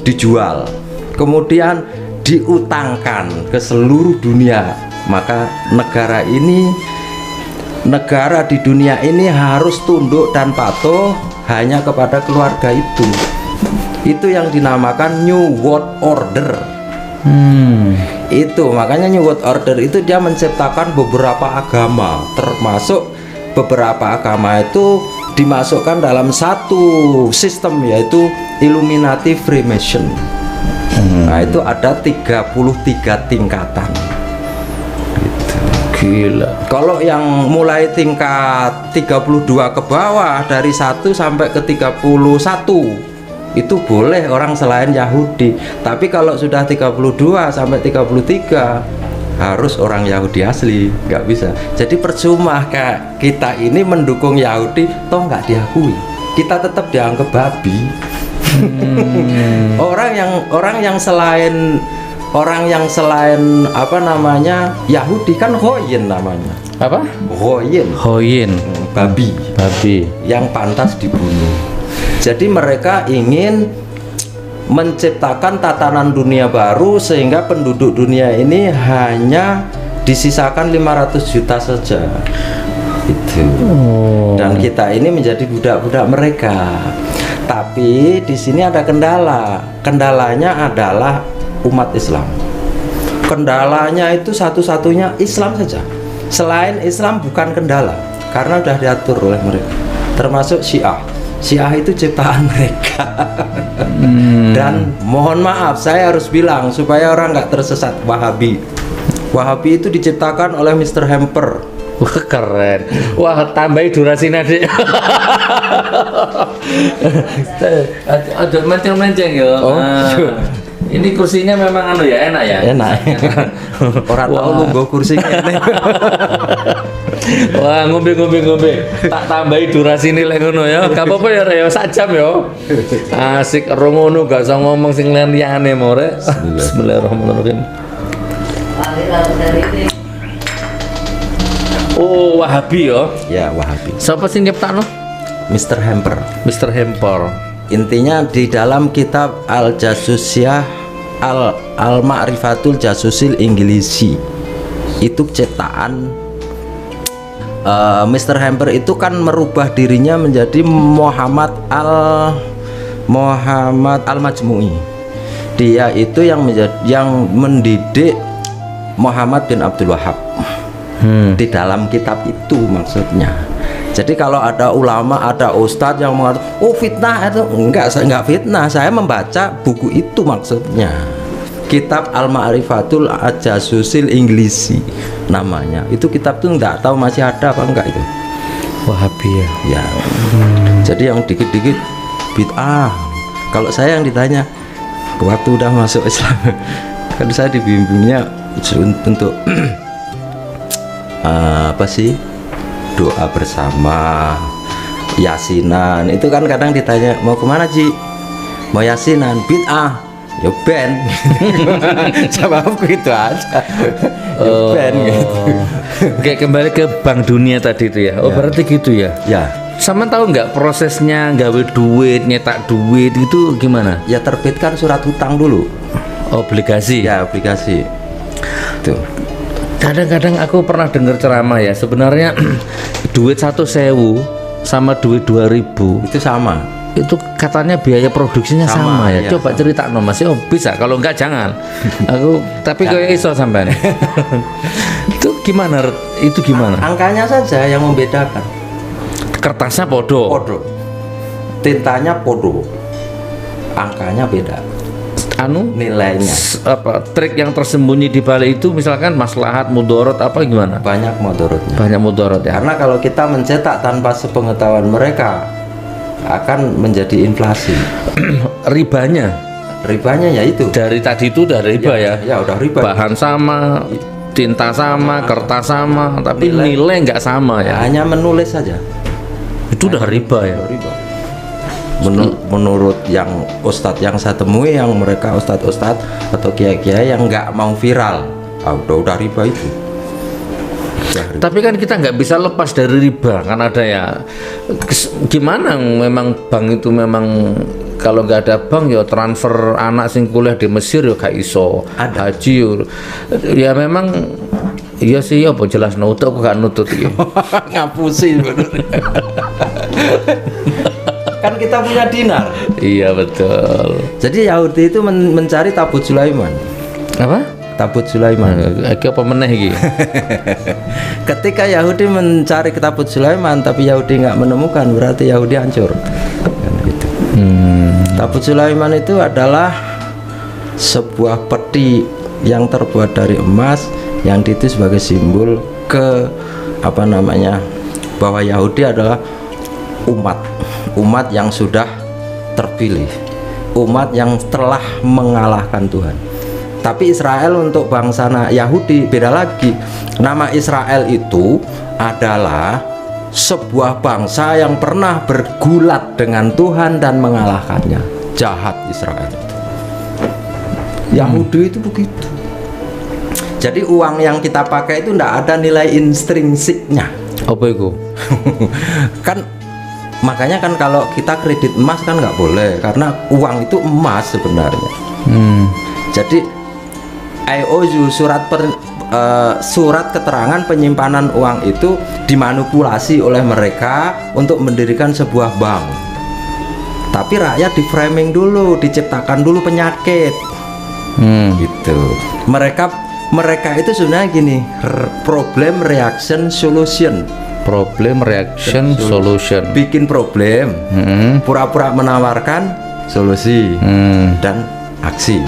dijual, kemudian diutangkan ke seluruh dunia. Maka negara ini negara di dunia ini harus tunduk dan patuh hanya kepada keluarga itu. Itu yang dinamakan New World Order. Itu makanya New World Order itu dia menciptakan beberapa agama, termasuk beberapa agama itu dimasukkan dalam satu sistem, yaitu Illuminati Freemason. Nah itu ada 33 tingkatan gitu. Gila. Kalau yang mulai tingkat 32 ke bawah, dari 1 sampai ke 31, itu boleh orang selain Yahudi. Tapi kalau sudah 32 sampai 33 harus orang Yahudi asli, nggak bisa. Jadi percuma kayak kita ini mendukung Yahudi, toh nggak diakui, kita tetap dianggap babi. Orang yang selain apa namanya Yahudi kan Goyen namanya. Apa? Goyen. Babi yang pantas dibunuh. Jadi mereka ingin menciptakan tatanan dunia baru sehingga penduduk dunia ini hanya disisakan 500 juta saja itu. Dan kita ini menjadi budak-budak mereka. Tapi di sini ada kendala. Kendalanya adalah umat Islam. Kendalanya itu satu-satunya Islam saja. Selain Islam bukan kendala, karena sudah diatur oleh mereka. Termasuk Syiah. Syiah itu ciptaan mereka. Dan mohon maaf, saya harus bilang supaya orang nggak tersesat, Wahabi itu diciptakan oleh Mr. Hamper. Wah keren. Wah tambahi durasinya dek. Ada menceng-menceng ya. Ini kursinya memang enak ya. Enak. Orang tahu lungguh kursinya. Wah ngombe. Tak tambahi durasi ini lek ngono ya. Gak apa-apa ya sak jam ya. Asik ero ngono gak usah ngomong sing liyane more. Bismillahirrahmanirrahim. Oh Wahabi ya. Ya Wahabi. Siapa sih nyiptakno? Mr. Hamper. Intinya di dalam kitab Al-Jasusiyah Al-Ma'rifatul Jasusil Inggilisi itu ciptaan Mr. Hamper itu kan merubah dirinya menjadi Muhammad Al-Majmu'i. Dia itu yang mendidik Muhammad bin Abdul Wahab. Di dalam kitab itu maksudnya. Jadi kalau ada ulama, ada ustadz yang mengatakan, oh fitnah itu enggak fitnah. Saya membaca buku itu maksudnya. Kitab Al-Ma'rifatul Jasusil Inggilisi namanya. Itu kitab tuh enggak tahu masih ada apa enggak itu. Wahabi ya. Jadi yang dikit-dikit bid'ah. Kalau saya yang ditanya waktu udah masuk Islam, kan saya dibimbingnya untuk apa sih, doa bersama, yasinan. Itu kan kadang ditanya mau kemana Ji, mau yasinan, bid'ah, ya ben. Jawabku itu aja. Ben gitu. Kayak kembali ke Bank Dunia tadi itu ya. Oh ya. Berarti gitu ya. Ya. Sama tahu nggak prosesnya gawe duit, nyetak duit itu gimana? Ya terbitkan surat hutang dulu. Obligasi. Ya obligasi. Tuh. Kadang-kadang aku pernah dengar ceramah ya, sebenarnya duit 1.000 sama duit 2.000 itu sama. Itu katanya biaya produksinya sama ya. Coba cerita Mas. Oh bisa, kalau enggak jangan. Aku tapi kayak iso sampean. Itu gimana? Itu gimana? Angkanya saja yang membedakan. Kertasnya podo. Tintanya podo. Angkanya beda. Nilainya apa trik yang tersembunyi di balik itu, misalkan maslahat, mudorot apa gimana? Banyak mudorotnya. Banyak mudorot ya. Karena kalau kita mencetak tanpa sepengetahuan mereka akan menjadi inflasi. Ribanya ya itu. Dari tadi itu udah riba ya. Ya udah riba. Bahan sama, tinta sama, kertas sama, tapi nilai nggak sama ya. Hanya menulis saja. Itu udah riba ya. Menurut yang ustadz yang saya temui, yang mereka ustadz atau kiai-kiai yang nggak mau viral, udah riba itu. Tapi kan kita nggak bisa lepas dari riba, kan ada ya. Gimana memang bank itu memang kalau nggak ada bank ya transfer anak sing kuliah di Mesir ya gak iso. Haji ya memang Iya sih, apa jelas nutut kok gak nutut iki. Ngapusi sebenarnya. Kan kita punya dinar. Iya betul. Jadi Yahudi itu mencari tabut Sulaiman. Apa? Tabut Sulaiman. Iki apa meneh iki? Ketika Yahudi mencari tabut Sulaiman tapi Yahudi nggak menemukan, berarti Yahudi hancur. Kan gitu. Tabut Sulaiman itu adalah sebuah peti yang terbuat dari emas yang itu sebagai simbol bahwa Yahudi adalah umat yang sudah terpilih, umat yang telah mengalahkan Tuhan. Tapi Israel untuk bangsa Yahudi beda lagi. Nama Israel itu adalah sebuah bangsa yang pernah bergulat dengan Tuhan dan mengalahkannya. Jahat Israel. Yahudi itu begitu. Jadi uang yang kita pakai itu tidak ada nilai intrinsiknya. Apa itu? Kan makanya kan kalau kita kredit emas kan nggak boleh, karena uang itu emas sebenarnya. Jadi IOU surat keterangan penyimpanan uang itu dimanipulasi oleh mereka untuk mendirikan sebuah bank. Tapi rakyat di framing dulu, diciptakan dulu penyakit. Gitu. Mereka itu sebenarnya gini, problem reaction solution. Problem reaction solution. Bikin problem, pura-pura menawarkan solusi dan aksi.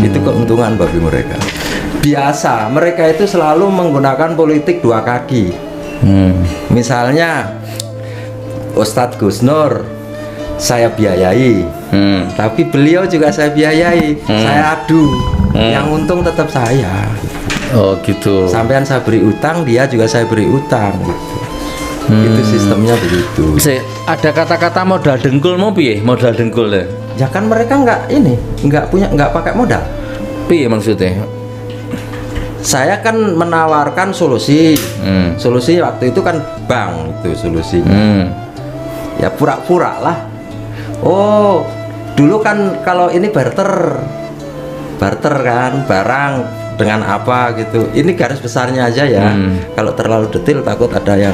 Itu keuntungan bagi mereka. Biasa mereka itu selalu menggunakan politik dua kaki. Misalnya Ustadz Gus Nur saya biayai, tapi beliau juga saya biayai, saya adu, yang untung tetap saya. Oh gitu. Sampean saya beri utang, dia juga saya beri utang gitu. Itu sistemnya begitu. Ada kata-kata modal dengkul mau piye? Modal dengkul ya? Ya kan mereka nggak pakai modal. Piye maksudnya? Saya kan menawarkan solusi. Solusi waktu itu kan bank itu solusinya. Ya pura-pura lah. Oh, dulu kan kalau ini barter kan, barang dengan apa gitu. Ini garis besarnya aja ya. Kalau terlalu detail takut ada yang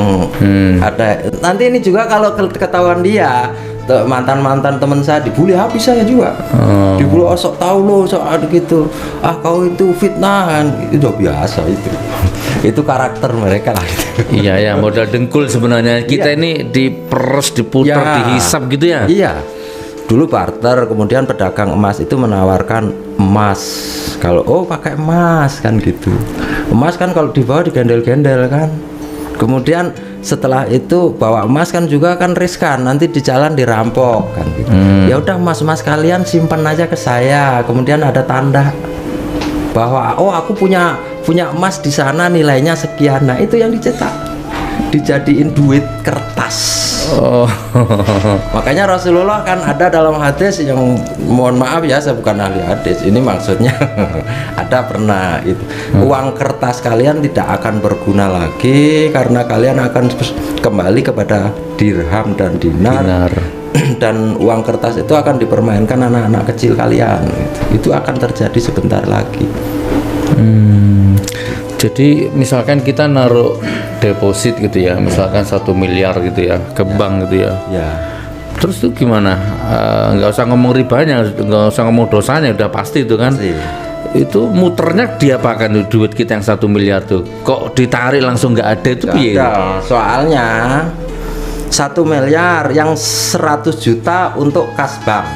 ada. Nanti ini juga kalau ketahuan dia mantan teman saya dibully habis saya juga. Dibully sok tahu lo soal gitu. Kau itu fitnah kan. Itu udah biasa itu. Itu karakter mereka lah gitu. Iya ya, modal dengkul sebenarnya. Kita ini diperes, diputar, dihisap gitu ya. Iya. Dulu barter, kemudian pedagang emas itu menawarkan emas. Kalau pakai emas kan gitu. Emas kan kalau dibawa digendel-gendel kan. Kemudian setelah itu bawa emas kan juga kan riskan, nanti di jalan dirampok kan gitu. Ya udah emas kalian simpan aja ke saya. Kemudian ada tanda bahwa aku punya emas di sana nilainya sekian. Nah, itu yang dicetak. Dijadiin duit kertas. Makanya Rasulullah kan ada dalam hadis yang mohon maaf ya, saya bukan ahli hadis. Ini maksudnya ada pernah itu. Uang kertas kalian tidak akan berguna lagi karena kalian akan kembali kepada dirham dan dinar. Dan uang kertas itu akan dipermainkan anak-anak kecil kalian. Itu akan terjadi sebentar lagi. Jadi misalkan kita naruh deposit gitu ya, misalkan 1 miliar gitu ya ke bank gitu ya. Terus tuh gimana? Nggak usah ngomong ribanya, nggak usah ngomong dosanya, udah pasti itu kan. Itu muternya diapakan tuh duit kita yang 1 miliar tuh? Kok ditarik langsung nggak ada itu piye? Soalnya 1 miliar yang 100 juta untuk kas bank.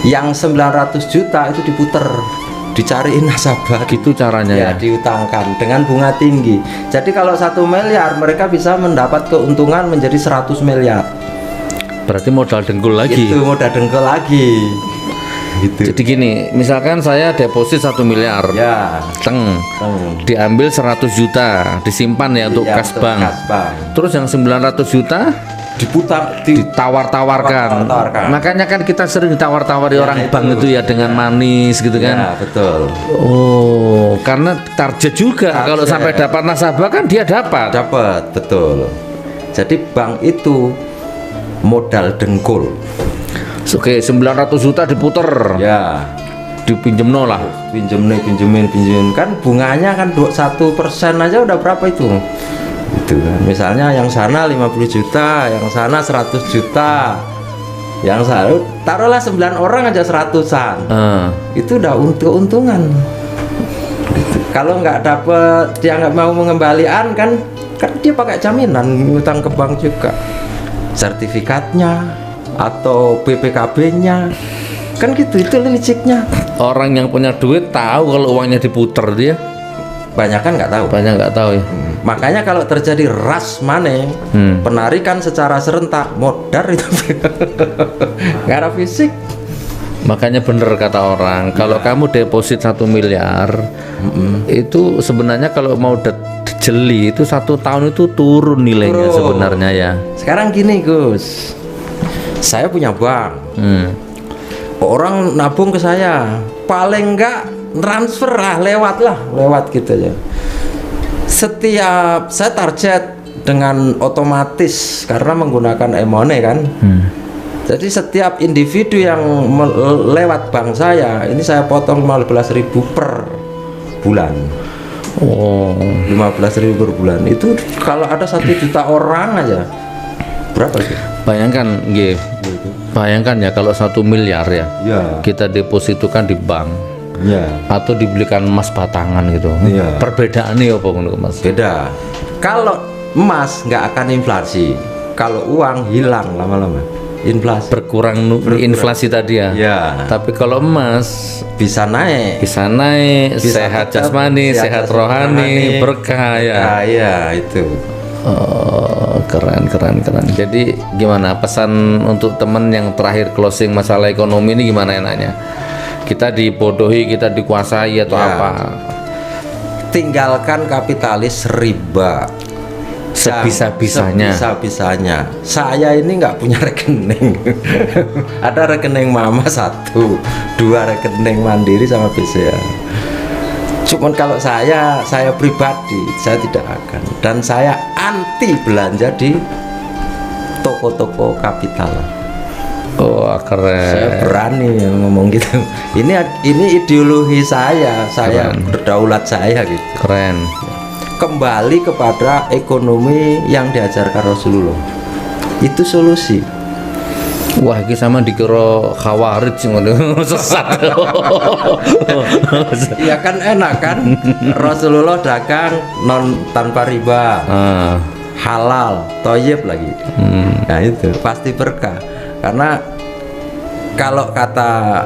Yang 900 juta itu diputer, dicariin nasabah gitu caranya ya, diutangkan dengan bunga tinggi. Jadi kalau 1 miliar mereka bisa mendapat keuntungan menjadi 100 miliar. Berarti modal dengkul lagi. Itu modal dengkul lagi. Gitu. Jadi gini, misalkan saya deposit 1 miliar, diambil 100 juta, disimpan ya untuk kas bank. Terus yang 900 juta ditawar-tawarkan. Makanya kan kita sering ditawar-tawari orang bank itu ya dengan manis gitu kan. Betul. Oh, karena target juga. Kalau sampai dapat nasabah kan dia dapat, betul. Jadi bank itu modal dengkul. Oke, 900 juta diputer. dipinjemno lah. pinjemin kan bunganya kan 1% aja udah berapa itu kan. Misalnya yang sana 50 juta, yang sana 100 juta, yang sana taruhlah 9 orang aja 100-an. Itu udah keuntungan gitu. Kalau nggak dapet, dia nggak mau mengembalikan kan dia pakai jaminan ngutang ke bank juga, sertifikatnya atau BPKB-nya kan gitu. Itu liciknya. Orang yang punya duit tahu kalau uangnya diputer dia. Banyak kan nggak tahu. Banyak nggak tahu ya. Makanya kalau terjadi rush money, penarikan secara serentak, modar itu nggak ada fisik. Makanya bener kata orang, kalau kamu deposit 1 miliar, itu sebenarnya kalau mau dijeli itu 1 tahun itu turun nilainya sebenarnya ya. Sekarang gini Gus, saya punya bank. Orang nabung ke saya, paling enggak transfer lewat gitu aja. Setiap saya target dengan otomatis karena menggunakan e-money kan. Jadi setiap individu yang lewat bank saya, ini saya potong 15.000 per bulan. 15.000 per bulan. Itu kalau ada 1 juta orang aja, berapa sih? Bayangkan ya kalau 1 miliar ya, kita depositukan di bank, atau dibelikan emas batangan gitu. Perbedaannya apa Mas? Beda. Kalau emas nggak akan inflasi, kalau uang hilang lama-lama. Inflasi berkurang. Inflasi tadi ya. Tapi kalau emas bisa naik, sehat jasmani, sehat rohani, berkah ya. Iya itu. Keren. Jadi gimana pesan untuk temen yang terakhir closing masalah ekonomi ini gimana enaknya? Kita dibodohi, kita dikuasai atau apa? Tinggalkan kapitalis riba. Sebisa-bisanya. Saya ini nggak punya rekening. Ada rekening mama 1, 2 rekening mandiri sama BCA. Cuman kalau saya pribadi saya tidak akan, dan saya anti belanja di toko-toko kapital. Keren. Saya berani ngomong gitu. Ini ideologi saya berdaulat saya gitu. Keren. Kembali kepada ekonomi yang diajarkan Rasulullah. Itu solusi. Wah, ini sama dikira khawarij sesat. Iya kan enak kan. Rasulullah dagang tanpa riba, halal, thayyib lagi. Nah itu pasti berkah. Karena kalau kata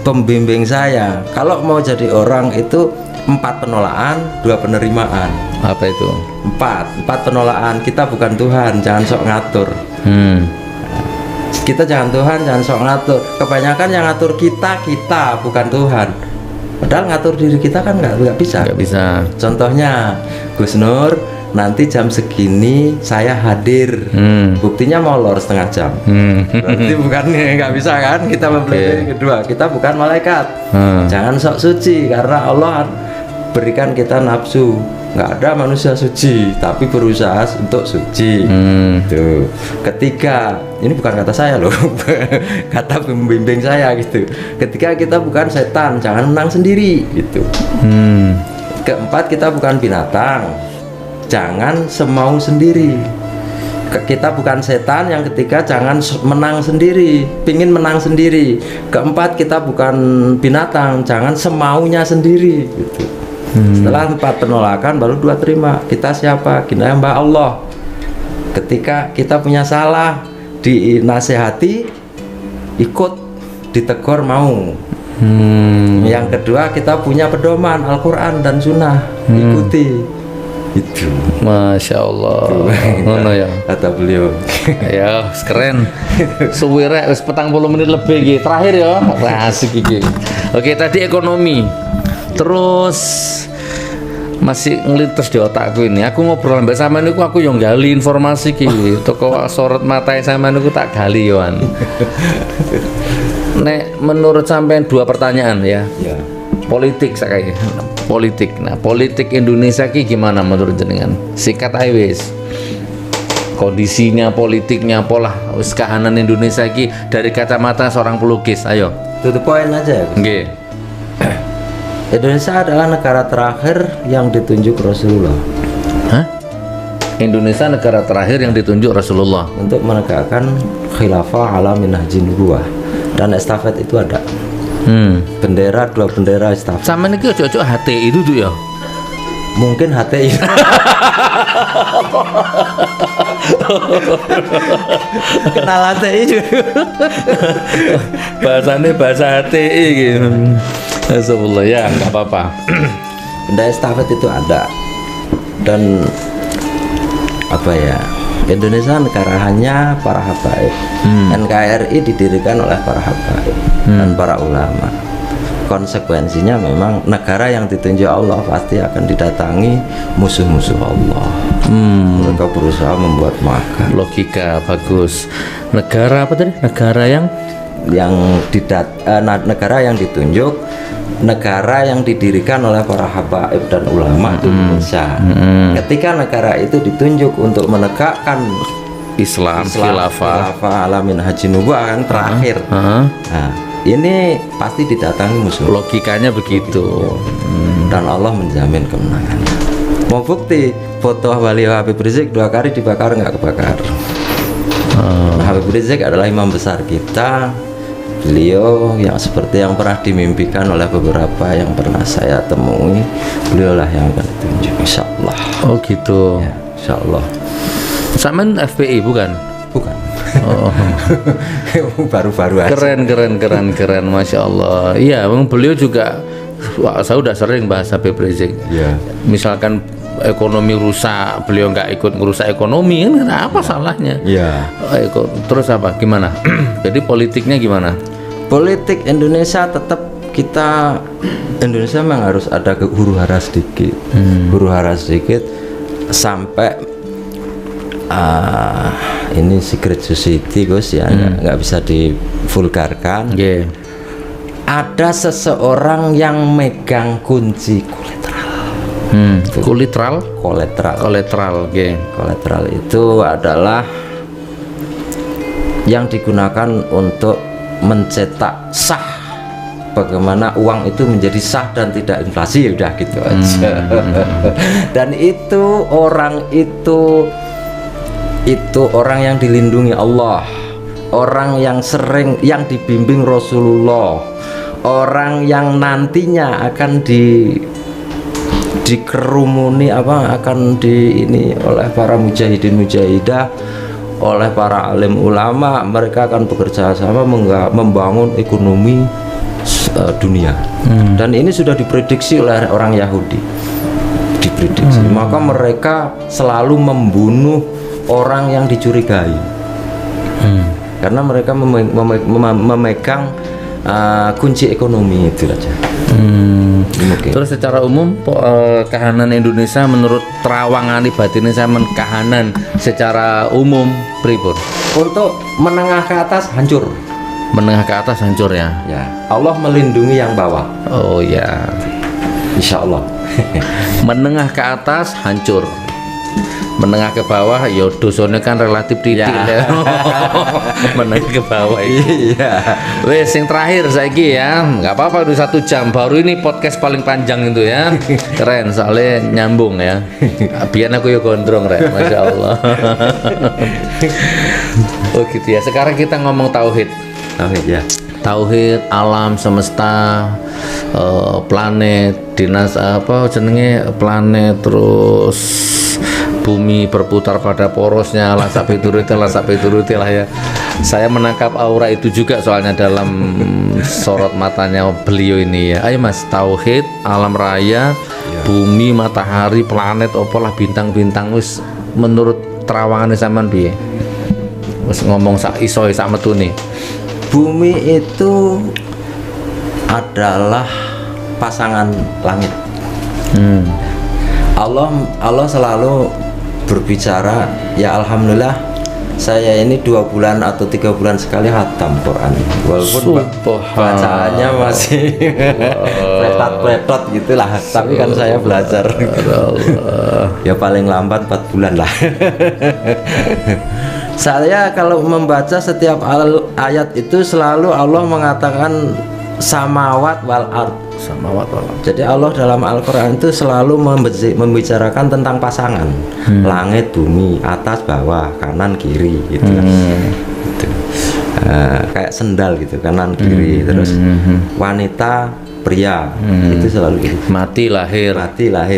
pembimbing saya, kalau mau jadi orang itu 4 penolakan, 2 penerimaan. Apa itu? 4 penolakan. Kita bukan Tuhan, jangan sok ngatur. Kita jangan Tuhan, jangan sok ngatur. Kebanyakan yang ngatur kita bukan Tuhan. Padahal ngatur diri kita kan nggak bisa. Nggak bisa. Contohnya Gus Nur, nanti jam segini saya hadir. Buktinya molor setengah jam. Berarti bukan nggak bisa kan? Kita mempelajari kedua, kita bukan malaikat. Jangan sok suci karena Allah berikan kita nafsu. Nggak ada manusia suci, tapi berusaha untuk suci. Tuh. Ketiga, ini bukan kata saya loh, kata pembimbing saya gitu. Ketika kita bukan setan, jangan menang sendiri gitu. Keempat, kita bukan binatang, jangan semau sendiri. Kita bukan setan yang ketiga jangan menang sendiri, pingin menang sendiri. Keempat, kita bukan binatang, jangan semaunya sendiri gitu. Setelah 4 penolakan baru 2 terima. Kita siapa? Kita hamba Allah. Ketika kita punya salah, dinasehati, ikut, ditegur mau. Yang kedua, kita punya pedoman Al-Quran dan Sunnah, ikuti. Itu. Masya Allah. Ngono ya. Kata beliau. Ya, keren. Suwirek wis 40 menit lebih iki. Terakhir ya. Asik iki. Oke, tadi ekonomi. Terus masih ngelintas di otakku ini. Aku ngobrol mbak sama niku, aku yang gali informasi ki. Toko sorot mata sama niku tak gali yoan. Nek menurut sampean 2 pertanyaan ya. Politik sakit. Politik. Nah, politik Indonesia ki gimana menurut jenengan? Sikat ae wis. Kondisinya, politiknya, pola wis kahanan Indonesia ki dari kacamata seorang pelukis. Ayo. To the point aja. Nggih. Indonesia adalah negara terakhir yang ditunjuk Rasulullah. Hah? Indonesia negara terakhir yang ditunjuk Rasulullah untuk menegakkan khilafah ala minhajin nubuwah, dan estafet itu ada. Bendera, 2 bendera estafet. Sama ini ojo-ojo HTI itu tuh ya. Mungkin HTI. Kenal HTI juga. Bahasanya bahasa HTI gitu. Astagfirullah, ya nggak apa-apa. Bendera estafet itu ada. Dan apa ya, Indonesia negara hanya para habaib. NKRI didirikan oleh para habaib dan para ulama. Konsekuensinya memang negara yang ditunjuk Allah pasti akan didatangi musuh-musuh Allah. Mereka berusaha membuat makar. Logika bagus. Negara apa tadi? Negara yang negara yang ditunjuk, negara yang didirikan oleh para habaib dan ulama itu Indonesia. Ketika negara itu ditunjuk untuk menegakkan Islam khilafah ala minhajin nubuwah kan terakhir. Nah, ini pasti didatangi musuh. Logikanya begitu. Dan Allah menjamin kemenangan. Mau bukti, foto beliau Habib Rizik 2 kali dibakar nggak kebakar. Nah, Habib Rizik adalah imam besar kita. Beliau yang seperti yang pernah dimimpikan oleh beberapa yang pernah saya temui, beliaulah yang akan ditunjuk, insya Allah. Oh gitu. Ya, insya Allah. Saman FPI bukan? Bukan. Oh. Baru-baru aja. Keren, masya Allah. Iya, memang beliau juga. Wah, saya udah sering bahas Habib Rizik. Ya. Misalkan ekonomi rusak, beliau nggak ikut ngerusak ekonomi kan, apa salahnya? Iya. Terus apa? Gimana? Jadi politiknya gimana? Politik Indonesia tetap kita, Indonesia memang harus ada huru hara sedikit, huru hara sedikit sampai ini secret society Gus ya, nggak bisa divulgarkan. Yeah. Ada seseorang yang megang kunci kolateral. Kolateral, okay. Kolateral itu adalah yang digunakan untuk mencetak sah bagaimana uang itu menjadi sah dan tidak inflasi, udah gitu aja. Dan itu orang orang yang dilindungi Allah, orang yang yang dibimbing Rasulullah, orang yang nantinya akan dikerumuni akan ini oleh para mujahidin mujahidah, oleh para alim ulama. Mereka akan bekerja sama membangun ekonomi dunia. Dan ini sudah diprediksi oleh orang Yahudi, diprediksi. Maka mereka selalu membunuh orang yang dicurigai, karena mereka memegang kunci ekonomi itu aja. Okay. Terus secara umum kahanan Indonesia menurut terawangani batinnya sama kahanan secara umum pripun? Untuk menengah ke atas hancur. Menengah ke atas hancur ya. Ya. Allah melindungi yang bawah. Oh ya. Insya Allah. Menengah ke atas hancur. Menengah ke bawah ya dosanya kan relatif titik ya. Menengah ke bawah itu. Iya. Wes yang terakhir saiki ya, nggak apa-apa udah 1 jam. Baru ini podcast paling panjang itu ya. Keren soalnya nyambung ya. Biar aku ya gondrong rek, masya Allah. Oh gitu ya. Sekarang kita ngomong tauhid. Tauhid ya. Tauhid, alam semesta, planet, dinas apa jenenge planet, terus bumi berputar pada porosnya, lasak piturute lah ya. Saya menangkap aura itu juga soalnya dalam sorot matanya beliau ini ya. Ayo Mas, tauhid, alam raya, bumi, matahari, planet, opolah bintang-bintang wis menurut terawangan sampean piye? Wis ngomong sak iso sak metune. Bumi itu adalah pasangan langit. Allah selalu berbicara, ya alhamdulillah saya ini 2 bulan atau 3 bulan sekali khatam Quran, walaupun bacaannya masih pletot gitulah, tapi kan saya belajar. Ya paling lambat 4 bulan lah. Saya kalau membaca setiap ayat itu selalu Allah mengatakan samawat wal ard. Samawat wal ard. Jadi Allah dalam Al-Quran itu selalu membicarakan tentang pasangan, langit, bumi, atas, bawah, kanan, kiri, gitu. Gitu. Kayak sendal gitu, kanan, kiri, terus wanita, pria, itu selalu gitu. Mati, lahir,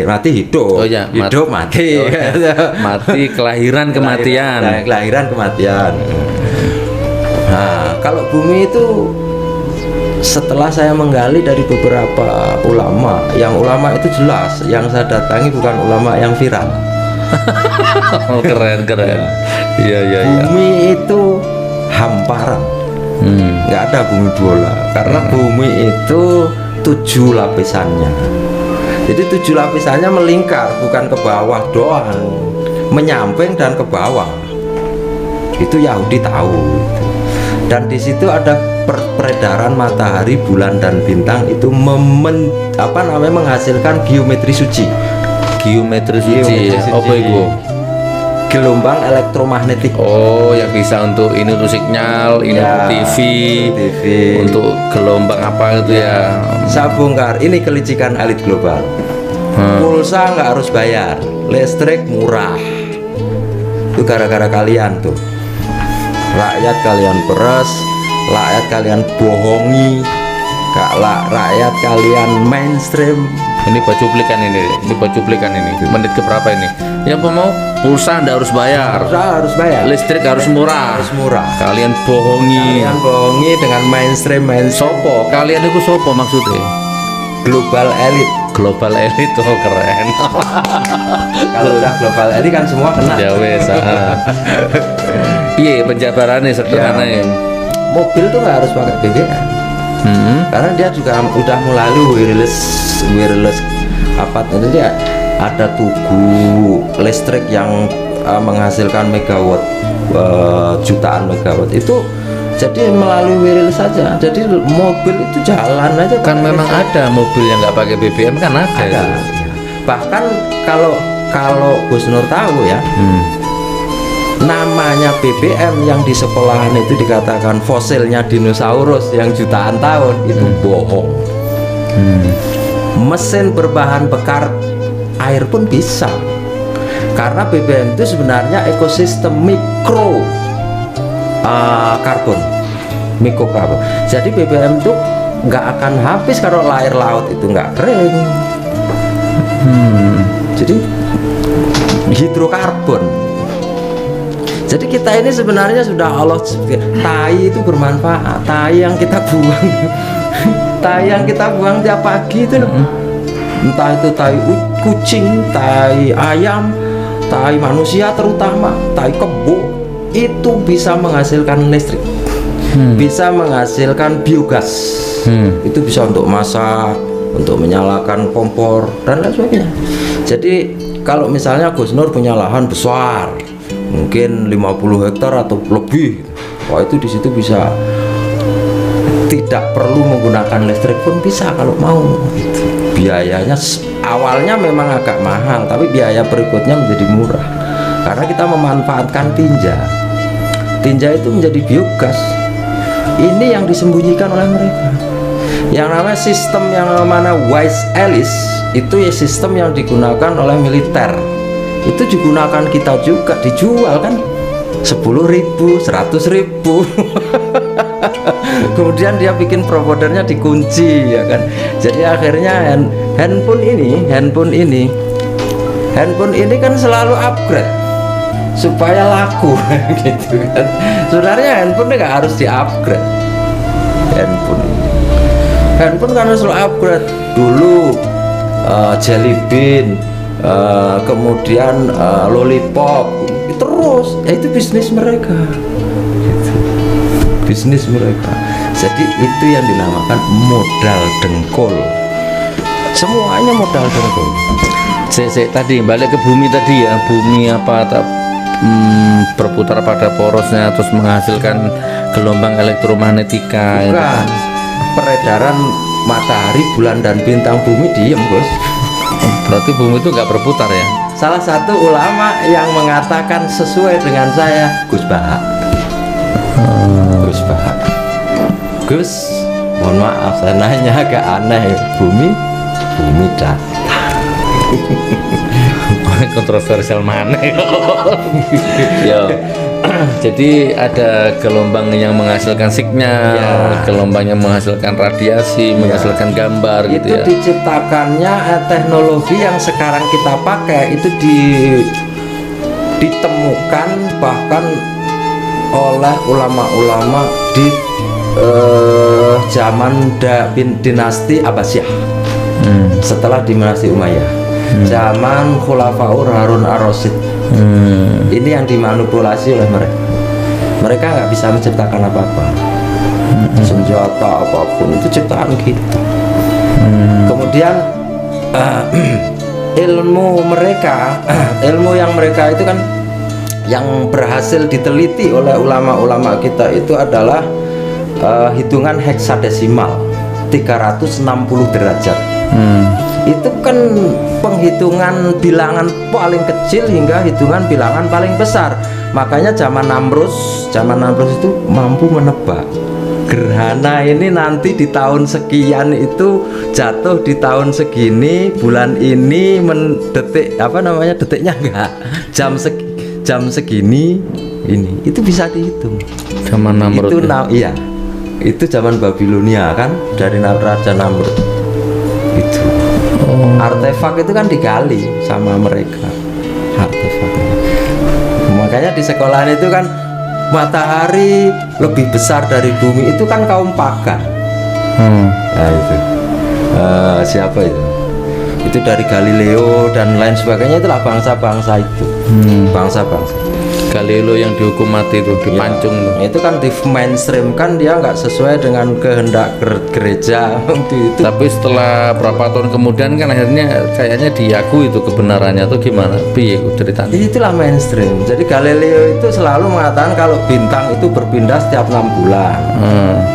Mati hidup, Oh ya, hidup mati, mati, kelahiran, kematian. kelahiran, kematian. Nah, kalau bumi itu setelah saya menggali dari beberapa ulama, yang ulama itu jelas, yang saya datangi bukan ulama yang viral. Oh, keren. Iya. Bumi itu hamparan, nggak ada bumi bola, karena bumi itu 7 lapisannya. Jadi 7 lapisannya melingkar, bukan ke bawah doang, menyamping dan ke bawah. Itu Yahudi tahu. Dan di situ ada peredaran matahari, bulan dan bintang itu menghasilkan geometri suci. Geometri suci. Apa itu? Gelombang elektromagnetik. Oh, yang bisa untuk ini untuk sinyal, ini Ya, untuk TV, TV. untuk gelombang apa itu ya. Saya bongkar, ini kelicikan elit global. Pulsa nggak harus bayar, listrik murah. Itu gara-gara kalian tuh. Rakyat kalian peres, rakyat kalian bohongi, rakyat kalian mainstream. Ini cuplikan ini. Menit keberapa ini? Yang mau pulsa Anda harus bayar. Harus bayar. Listrik harus murah. Kalian bohongi. Kalian bohongi dengan mainstream. Sopo? Kalian itu sopo maksudnya? Global elit. Global elit, oh keren. Kalau udah global elit kan semua kena. Ya wes. Iya, penjabarannya sederhana ya. Mobil tuh nggak harus pakai BBM. Karena dia juga udah melalui wireless apa itu, dia ada tugu listrik yang menghasilkan megawatt, jutaan megawatt itu. Jadi melalui wireless saja. Jadi mobil itu jalan aja. Kan memang ada mobil yang nggak pakai BBM kan ada. Ya. Bahkan kalau Gus Nur tahu ya, namanya BBM yang di sekolahan itu dikatakan fosilnya dinosaurus yang jutaan tahun, itu bohong. Mesin berbahan bakar air pun bisa, karena BBM itu sebenarnya ekosistem mikrokarbon. Jadi BBM itu nggak akan habis kalau air laut itu nggak kering. Jadi hidrokarbon. Jadi kita ini sebenarnya sudah Allah, tai itu bermanfaat. Tai yang kita buang tai yang kita buang tiap pagi itu entah itu tai kucing, tai ayam, tai manusia, terutama tai kebo, itu bisa menghasilkan listrik, bisa menghasilkan biogas. Itu bisa untuk masak, untuk menyalakan kompor dan lain sebagainya. Jadi kalau misalnya Gus Nur punya lahan besar, mungkin 50 hektar atau lebih, wah itu di situ bisa tidak perlu menggunakan listrik pun bisa kalau mau. Gitu. Biayanya awalnya memang agak mahal, tapi biaya berikutnya menjadi murah karena kita memanfaatkan tinja. Tinja itu menjadi biogas. Ini yang disembunyikan oleh mereka. Yang namanya sistem yang mana Wise Alice itu ya sistem yang digunakan oleh militer. Itu digunakan kita juga, dijual kan 10.000, 100.000. Kemudian dia bikin providernya dikunci ya kan. Jadi akhirnya handphone ini kan selalu upgrade supaya laku gitu kan. Sebenarnya handphone nggak harus di-upgrade. Handphone kan harus upgrade dulu, Jelly Bean, kemudian Lollipop, terus ya itu bisnis mereka gitu. Bisnis mereka. Jadi itu yang dinamakan modal dengkul. Semuanya modal dengkul. Tadi balik ke bumi tadi ya, bumi apa berputar pada porosnya terus menghasilkan gelombang elektromagnetika. Bukan. Peredaran matahari, bulan dan bintang, bumi diem bos. Berarti bumi itu nggak berputar ya? Salah satu ulama yang mengatakan sesuai dengan saya, Gus Bahak. Gus mohon maaf saya nanya agak aneh, bumi datar. Kontroversial mana? Ya. Jadi ada gelombang yang menghasilkan sinyal, Ya. gelombang yang menghasilkan radiasi, menghasilkan gambar Itu gitu ya. diciptakannya teknologi yang sekarang kita pakai itu ditemukan bahkan oleh ulama-ulama di zaman dinasti Abbasiyah. Setelah dinasti Umayyah, zaman Khulafaur Harun ar-Rasyid. Ini yang dimanipulasi oleh mereka. Mereka nggak bisa menciptakan apa-apa, senjata apapun itu ciptaan kita. Kemudian ilmu yang mereka itu kan yang berhasil diteliti oleh ulama-ulama kita itu adalah hitungan heksadesimal 360 derajat. Itu kan penghitungan bilangan paling kecil hingga hitungan bilangan paling besar. Makanya zaman Namrus itu mampu menebak gerhana ini nanti di tahun sekian itu jatuh di tahun segini, bulan ini detiknya enggak, jam segini ini. Itu bisa dihitung. Zaman Namrud. Iya. Itu zaman Babilonia kan, dari Raja Namrud. Itu. Artefak itu kan digali sama mereka. Artefak. Makanya di sekolahan itu kan matahari lebih besar dari bumi itu kan kaum pagan. Nah itu siapa itu? Itu dari Galileo dan lain sebagainya, itulah bangsa-bangsa itu. Bangsa-bangsa. Galileo yang dihukum mati itu, dipancung tuh. Itu kan di mainstream kan, dia nggak sesuai dengan kehendak gereja waktu itu. Tapi setelah berapa tahun kemudian kan akhirnya kayaknya diakui itu kebenarannya tuh gimana? Piye ceritanya? Itulah mainstream. Jadi Galileo itu selalu mengatakan kalau bintang itu berpindah setiap 6 bulan.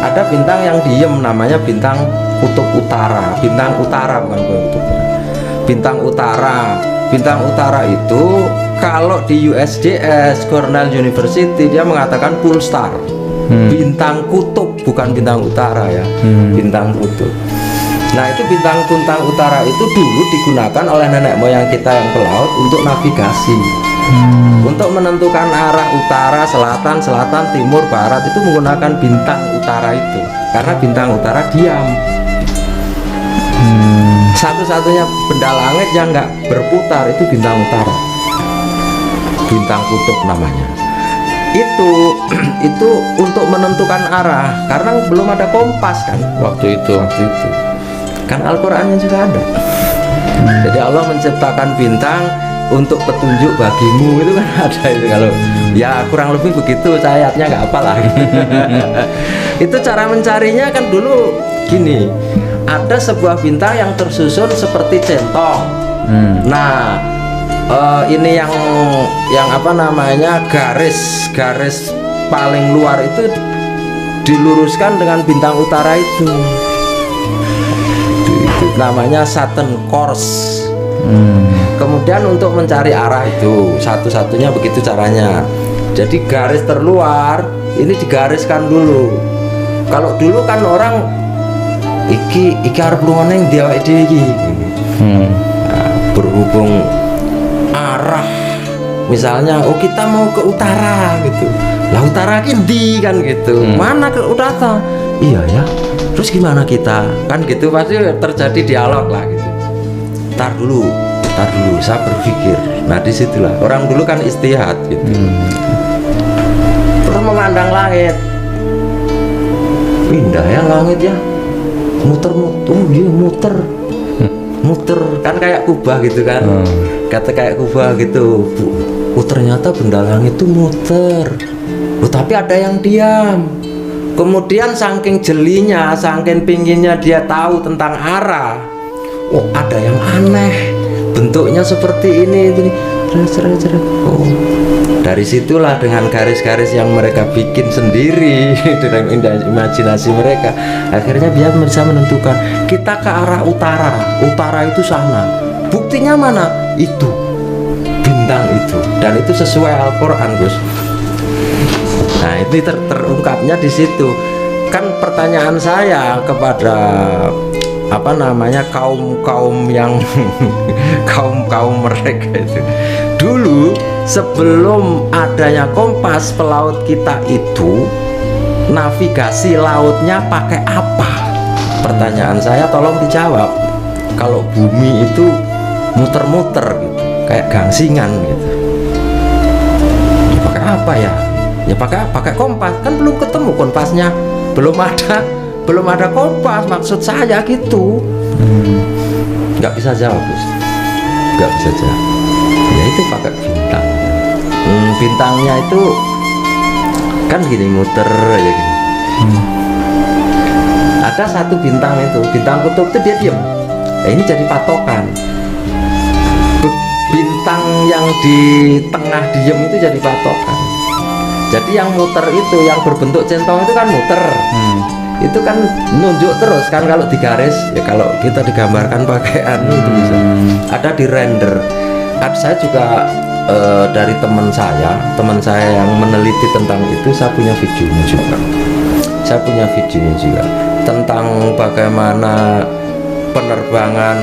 Ada bintang yang diem, namanya bintang kutub utara. Bintang utara bukan kutub. Bintang utara. Bintang utara itu kalau di USGS Cornell University dia mengatakan full star. Bintang kutub, bukan bintang utara ya. Bintang kutub. Nah itu bintang utara itu dulu digunakan oleh nenek moyang kita yang ke laut untuk navigasi. Untuk menentukan arah utara, selatan, timur, barat itu menggunakan bintang utara itu. Karena bintang utara diam. Satu-satunya benda langit yang nggak berputar itu bintang utara. Bintang kutub namanya. Itu untuk menentukan arah, karena belum ada kompas kan waktu itu. Kan Al-Qur'annya juga ada. Jadi Allah menciptakan bintang untuk petunjuk bagimu, itu kan ada itu. Kalau ya kurang lebih begitu, ayatnya nggak hafal lagi. Itu cara mencarinya kan dulu gini, ada sebuah bintang yang tersusun seperti centong. Nah ini yang apa namanya, garis paling luar itu diluruskan dengan bintang utara itu namanya Saturn course. Kemudian untuk mencari arah itu satu-satunya begitu caranya. Jadi garis terluar ini digariskan dulu. Kalau dulu kan orang iki arep lunga ning ndi awake dhewe iki. Berhubung arah misalnya kita mau ke utara gitu. Lah utara ki ndi kan gitu. Mana ke utara? Iya ya. Terus gimana kita? Kan gitu pasti terjadi dialog lah gitu. Tar dulu saya berpikir. Nah disitulah orang dulu kan istihad gitu. Terus memandang langit. Indah ya langit ya. Muter kan kayak kubah gitu kan. Kata kayak kubah gitu. Ternyata benda langit itu muter. Tapi ada yang diam. Kemudian saking jelinya, saking pinginnya dia tahu tentang arah. Ada yang aneh. Bentuknya seperti ini. Dari situlah dengan garis-garis yang mereka bikin sendiri dengan imajinasi mereka, akhirnya dia bisa menentukan kita ke arah utara itu sana. Buktinya mana? Itu bintang itu, dan itu sesuai Al-Quran, Gus. Nah ini terungkapnya di situ. Kan pertanyaan saya kepada apa namanya kaum yang kaum mereka itu, dulu sebelum adanya kompas pelaut kita itu navigasi lautnya pakai apa? Pertanyaan saya tolong dijawab. Kalau bumi itu muter-muter gitu, kayak gangsingan gitu, ya pakai apa ya? Ya pakai kompas. Kan belum ketemu kompasnya, belum ada kompas, maksud saya gitu. Nggak bisa jawab, Gus. Nggak bisa jawab. Ya itu pakai bintang. Bintangnya itu kan gini, muter aja gini. Ada satu bintang itu, bintang kutub itu dia diam. Nah, ini jadi patokan. Bintang yang di tengah diem itu jadi patokan. Jadi yang muter itu, yang berbentuk centong itu kan muter. Itu kan nunjuk terus kan, kalau di garis ya, kalau kita digambarkan pakai anu itu bisa. Ada di render. Saya juga dari teman saya yang meneliti tentang itu, saya punya videonya juga tentang bagaimana penerbangan,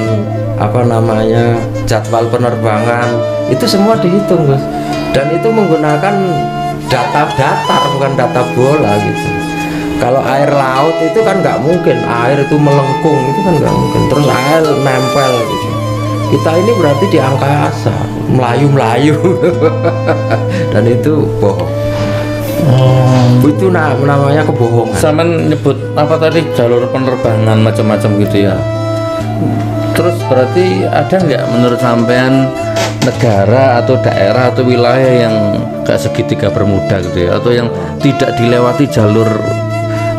apa namanya, jadwal penerbangan itu semua dihitung, Gus. Dan itu menggunakan data datar, bukan data bola gitu. Kalau air laut itu kan nggak mungkin, air itu melengkung, itu kan nggak mungkin. Terus air nempel gitu. Kita ini berarti di angkasa, melayu dan itu bohong. Itu namanya kebohongan. Sama nyebut apa tadi, jalur penerbangan macam-macam gitu ya. Terus berarti ada nggak menurut sampean negara atau daerah atau wilayah yang kayak segitiga Bermuda gitu ya, atau yang tidak dilewati jalur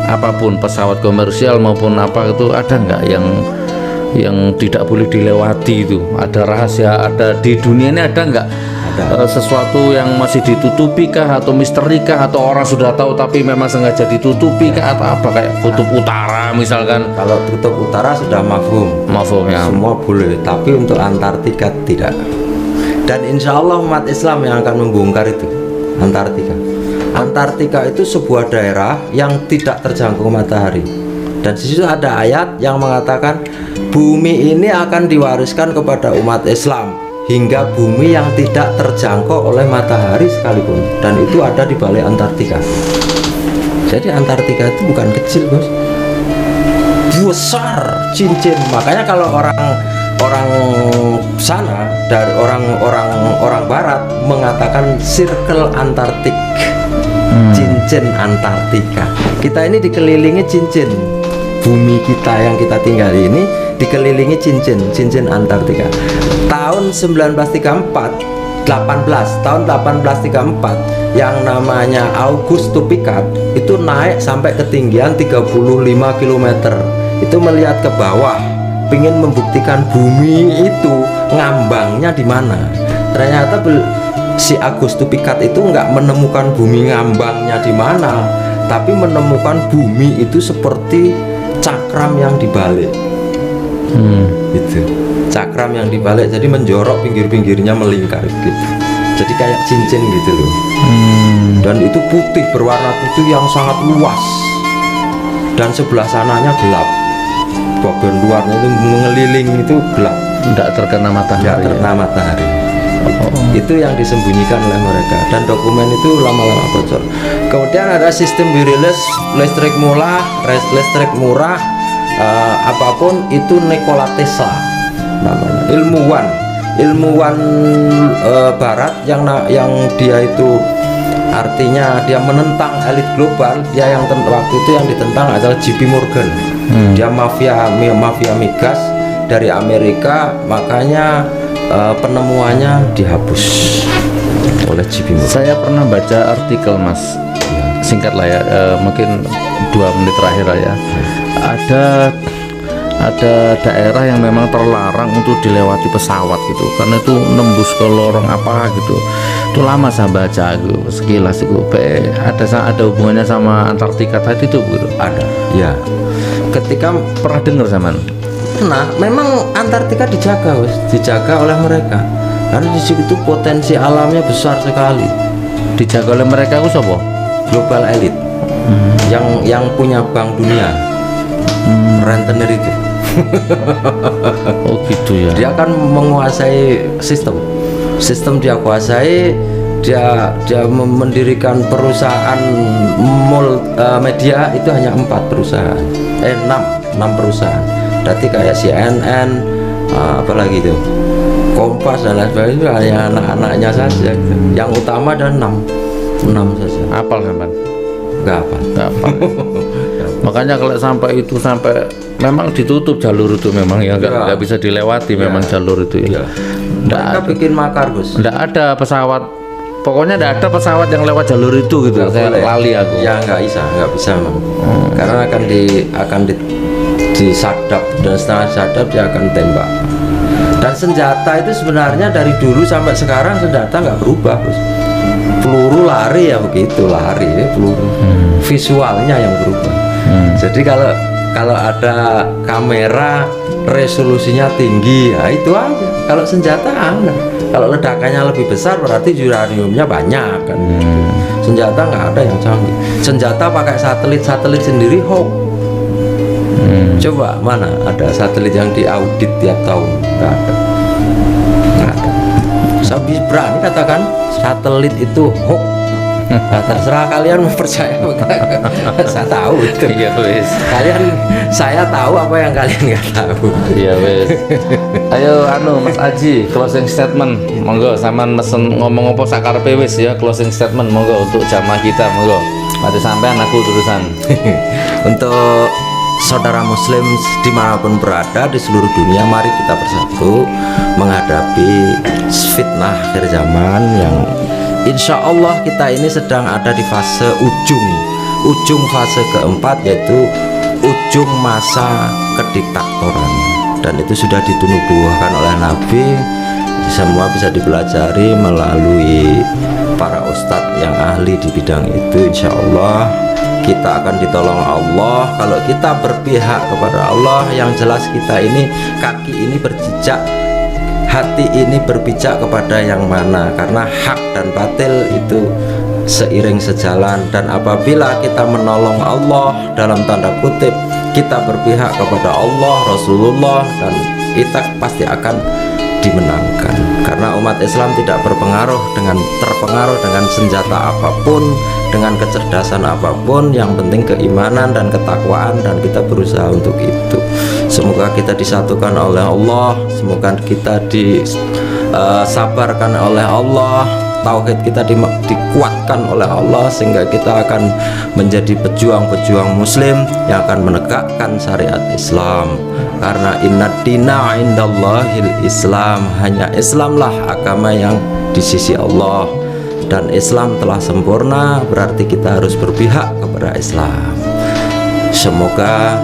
apapun, pesawat komersial maupun apa itu, ada nggak yang tidak boleh dilewati itu? Ada rahasia, ada di dunia ini ada nggak sesuatu yang masih ditutupi kah, atau misteri kah, atau orang sudah tahu tapi memang sengaja ditutupi kah, atau apa, kayak kutub utara misalkan? Kalau kutub utara sudah mafhum ya, semua boleh, tapi untuk Antartika tidak. Dan insya Allah umat Islam yang akan membongkar itu Antartika itu sebuah daerah yang tidak terjangkau matahari. Dan di situ ada ayat yang mengatakan bumi ini akan diwariskan kepada umat Islam hingga bumi yang tidak terjangkau oleh matahari sekalipun. Dan itu ada di balik Antartika. Jadi Antartika itu bukan kecil, Bos, besar, cincin. Makanya kalau orang sana, dari orang barat mengatakan circle Antartik, cincin Antartika. Kita ini dikelilingi cincin. Bumi kita yang kita tinggali ini dikelilingi cincin Antartika. Tahun 1834 yang namanya Augusto Picat itu naik sampai ketinggian 35 km. Itu melihat ke bawah, ingin membuktikan bumi itu ngambangnya di mana. Ternyata si Augusto Picat itu nggak menemukan bumi ngambangnya di mana, tapi menemukan bumi itu seperti cakram yang dibalik. Gitu. Cakram yang dibalik, jadi menjorok, pinggir-pinggirnya melingkar gitu. Jadi kayak cincin gitu loh. Dan itu putih, berwarna putih yang sangat luas. Dan sebelah sananya gelap. Bagian luarnya itu mengeliling itu gelap, tidak terkena matahari. Itu yang disembunyikan oleh mereka, dan dokumen itu lama-lama bocor. Kemudian ada sistem wireless, listrik murah, apapun itu. Nikola Tesla namanya, ilmuwan barat yang dia itu artinya dia menentang elit global. Dia yang waktu itu yang ditentang adalah JP Morgan. Dia mafia migas dari Amerika, makanya penemuannya dihapus oleh JP Morgan. Saya pernah baca artikel, Mas, singkat lah ya, mungkin 2 menit terakhir lah ya. Ada daerah yang memang terlarang untuk dilewati pesawat gitu, karena itu nembus ke lorong apa gitu. Itu lama saya baca itu, sekilas itu ada hubungannya sama Antartika tadi itu gitu. Ada ya, ketika pernah dengar zaman. Nah, memang Antartika dijaga oleh mereka, karena di situ potensi alamnya besar sekali. Dijaga oleh mereka itu siapa? Global elite. Yang punya Bank Dunia, rentenir itu. Oh gitu ya. Dia akan menguasai sistem dia kuasai. Dia mendirikan perusahaan media itu hanya 6 perusahaan. Berarti kayak CNN, apalagi itu Kompas dan lain sebagainya, itu hanya anak-anaknya saja. Yang utama ada 6 saja. Apal sampai? Enggak apa. Makanya kalau sampai memang ditutup jalur itu, memang ya nggak bisa dilewati, memang jalur itu ya. Mereka bikin makar, Gus. Nggak ada pesawat, pokoknya nggak ada pesawat yang lewat jalur itu gitu. Saya lali aku. Ya nggak bisa memang. Karena akan disadap, dan setelah sadap dia akan tembak. Dan senjata itu sebenarnya dari dulu sampai sekarang senjata nggak berubah, Gus. Peluru lari ya begitu, lari ya peluru. Visualnya yang berubah. Jadi kalau ada kamera resolusinya tinggi, ya itu aja. Kalau senjata aneh. Kalau ledakannya lebih besar berarti uraniumnya banyak kan. Senjata nggak ada yang canggih. Senjata pakai satelit sendiri hoax. Coba mana ada satelit yang diaudit tiap tahun? Nggak ada. Saya berani katakan satelit itu hoax. Nah, terserah kalian mau percaya. Saya tahu itu. Iya wes. Saya tahu apa yang kalian nggak tahu. Iya wes. Ayo Mas Aji, closing statement. Monggo sampean mesen ngomong apa sakarepe wis ya, closing statement monggo untuk jamaah kita, monggo. Mati sampean aku terusan. Untuk saudara muslim dimanapun berada di seluruh dunia, mari kita bersatu menghadapi fitnah akhir zaman yang insya Allah kita ini sedang ada di fase ujung fase keempat, yaitu ujung masa kediktatoran, dan itu sudah ditunubuhkan oleh Nabi. Semua bisa dipelajari melalui para ustadz yang ahli di bidang itu. Insya Allah kita akan ditolong Allah kalau kita berpihak kepada Allah. Yang jelas kita ini, kaki ini berjejak, hati ini berpijak kepada yang mana, karena hak dan batil itu seiring sejalan. Dan apabila kita menolong Allah, dalam tanda kutip kita berpihak kepada Allah, Rasulullah, dan kita pasti akan dimenangkan. Karena umat Islam tidak terpengaruh dengan senjata apapun, dengan kecerdasan apapun. Yang penting keimanan dan ketakwaan, dan kita berusaha untuk itu. Semoga kita disatukan oleh Allah, semoga kita disabarkan oleh Allah, tauhid kita dikuatkan oleh Allah, sehingga kita akan menjadi pejuang-pejuang muslim yang akan menegakkan syariat Islam. Karena inna dina indallahil Islam, hanya Islamlah agama yang di sisi Allah, dan Islam telah sempurna, berarti kita harus berpihak kepada Islam. Semoga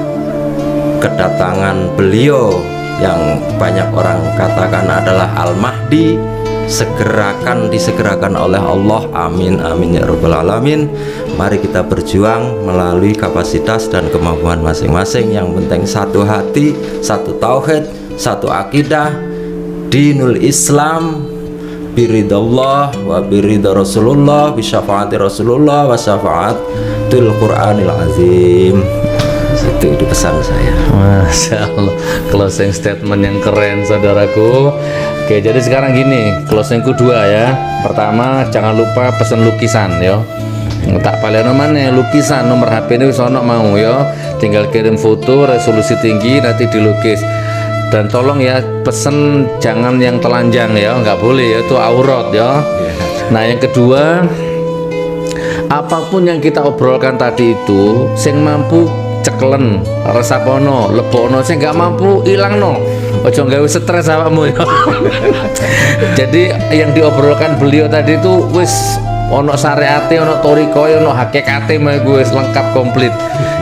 kedatangan beliau yang banyak orang katakan adalah Al-Mahdi disegerakan oleh Allah. Amin amin ya rabbal alamin. Mari kita berjuang melalui kapasitas dan kemampuan masing-masing. Yang penting satu hati, satu tauhid, satu akidah, dinul Islam biridallah wa birida Rasulullah bi syafaati Rasulullah wa syafaatul Qur'anil azim. Itu pesan saya. Masya Allah, closing statement yang keren saudaraku. Oke, jadi sekarang gini, closing kedua ya. Pertama, jangan lupa pesen lukisan ya. Tak paleno mana lukisan, nomor HP ini sono mau ya. Tinggal kirim foto resolusi tinggi, nanti dilukis. Dan tolong ya pesen jangan yang telanjang ya, nggak boleh ya, itu aurat ya. Nah yang kedua, apapun yang kita obrolkan tadi itu, sing mampu ceklen, resapono, lebono, sing nggak mampu ilangno. Ojo gawe stres awakmu ya. Jadi yang diobrolkan beliau tadi itu wis ono syariate, ono torikoe, ono hakikate, wis lengkap komplit.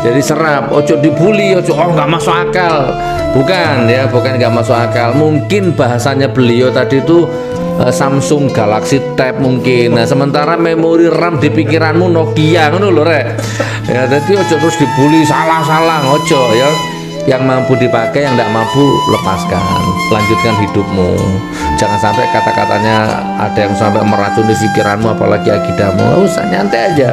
Jadi serap, ojo dibully, ojo nggak masuk akal. Bukan ya, bukan nggak masuk akal. Mungkin bahasanya beliau tadi itu Samsung Galaxy Tab mungkin. Nah, sementara memori RAM di pikiranmu Nokia ngono lho rek. Ya, jadi ojo terus dibully salah-salah, ojo ya. Yang mampu dipakai, yang tidak mampu lepaskan, lanjutkan hidupmu. Jangan sampai kata-katanya ada yang sampai meracuni pikiranmu, apalagi akidahmu. Usah nyantai aja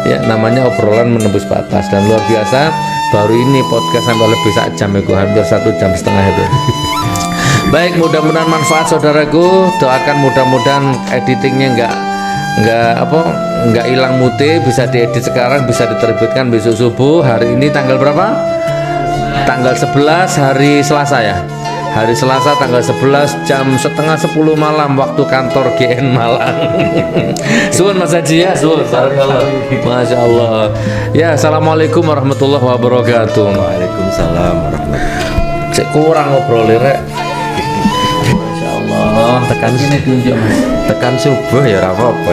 Ya, namanya obrolan menembus batas dan luar biasa. Baru ini podcast sampai lebih 1 jam itu, hampir 1,5 jam itu. Baik, mudah-mudahan manfaat saudaraku. Doakan mudah-mudahan editingnya nggak hilang mute, bisa diedit sekarang, bisa diterbitkan besok subuh. Hari ini tanggal berapa? Tanggal 11 hari Selasa ya. Hari Selasa tanggal 11 jam setengah 10 malam waktu kantor GN Malang. Suwun Mas Haji ya, suwun. Masya Allah. Ya, assalamualaikum warahmatullahi wabarakatuh. Waalaikumsalam warahmatullahi wabarakatuh. Cek kurang ngobrol rek. Masya Allah. Tekan Ini tunjuk Mas. tekan subuh ya ora apa-apa.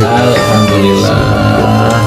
Alhamdulillah.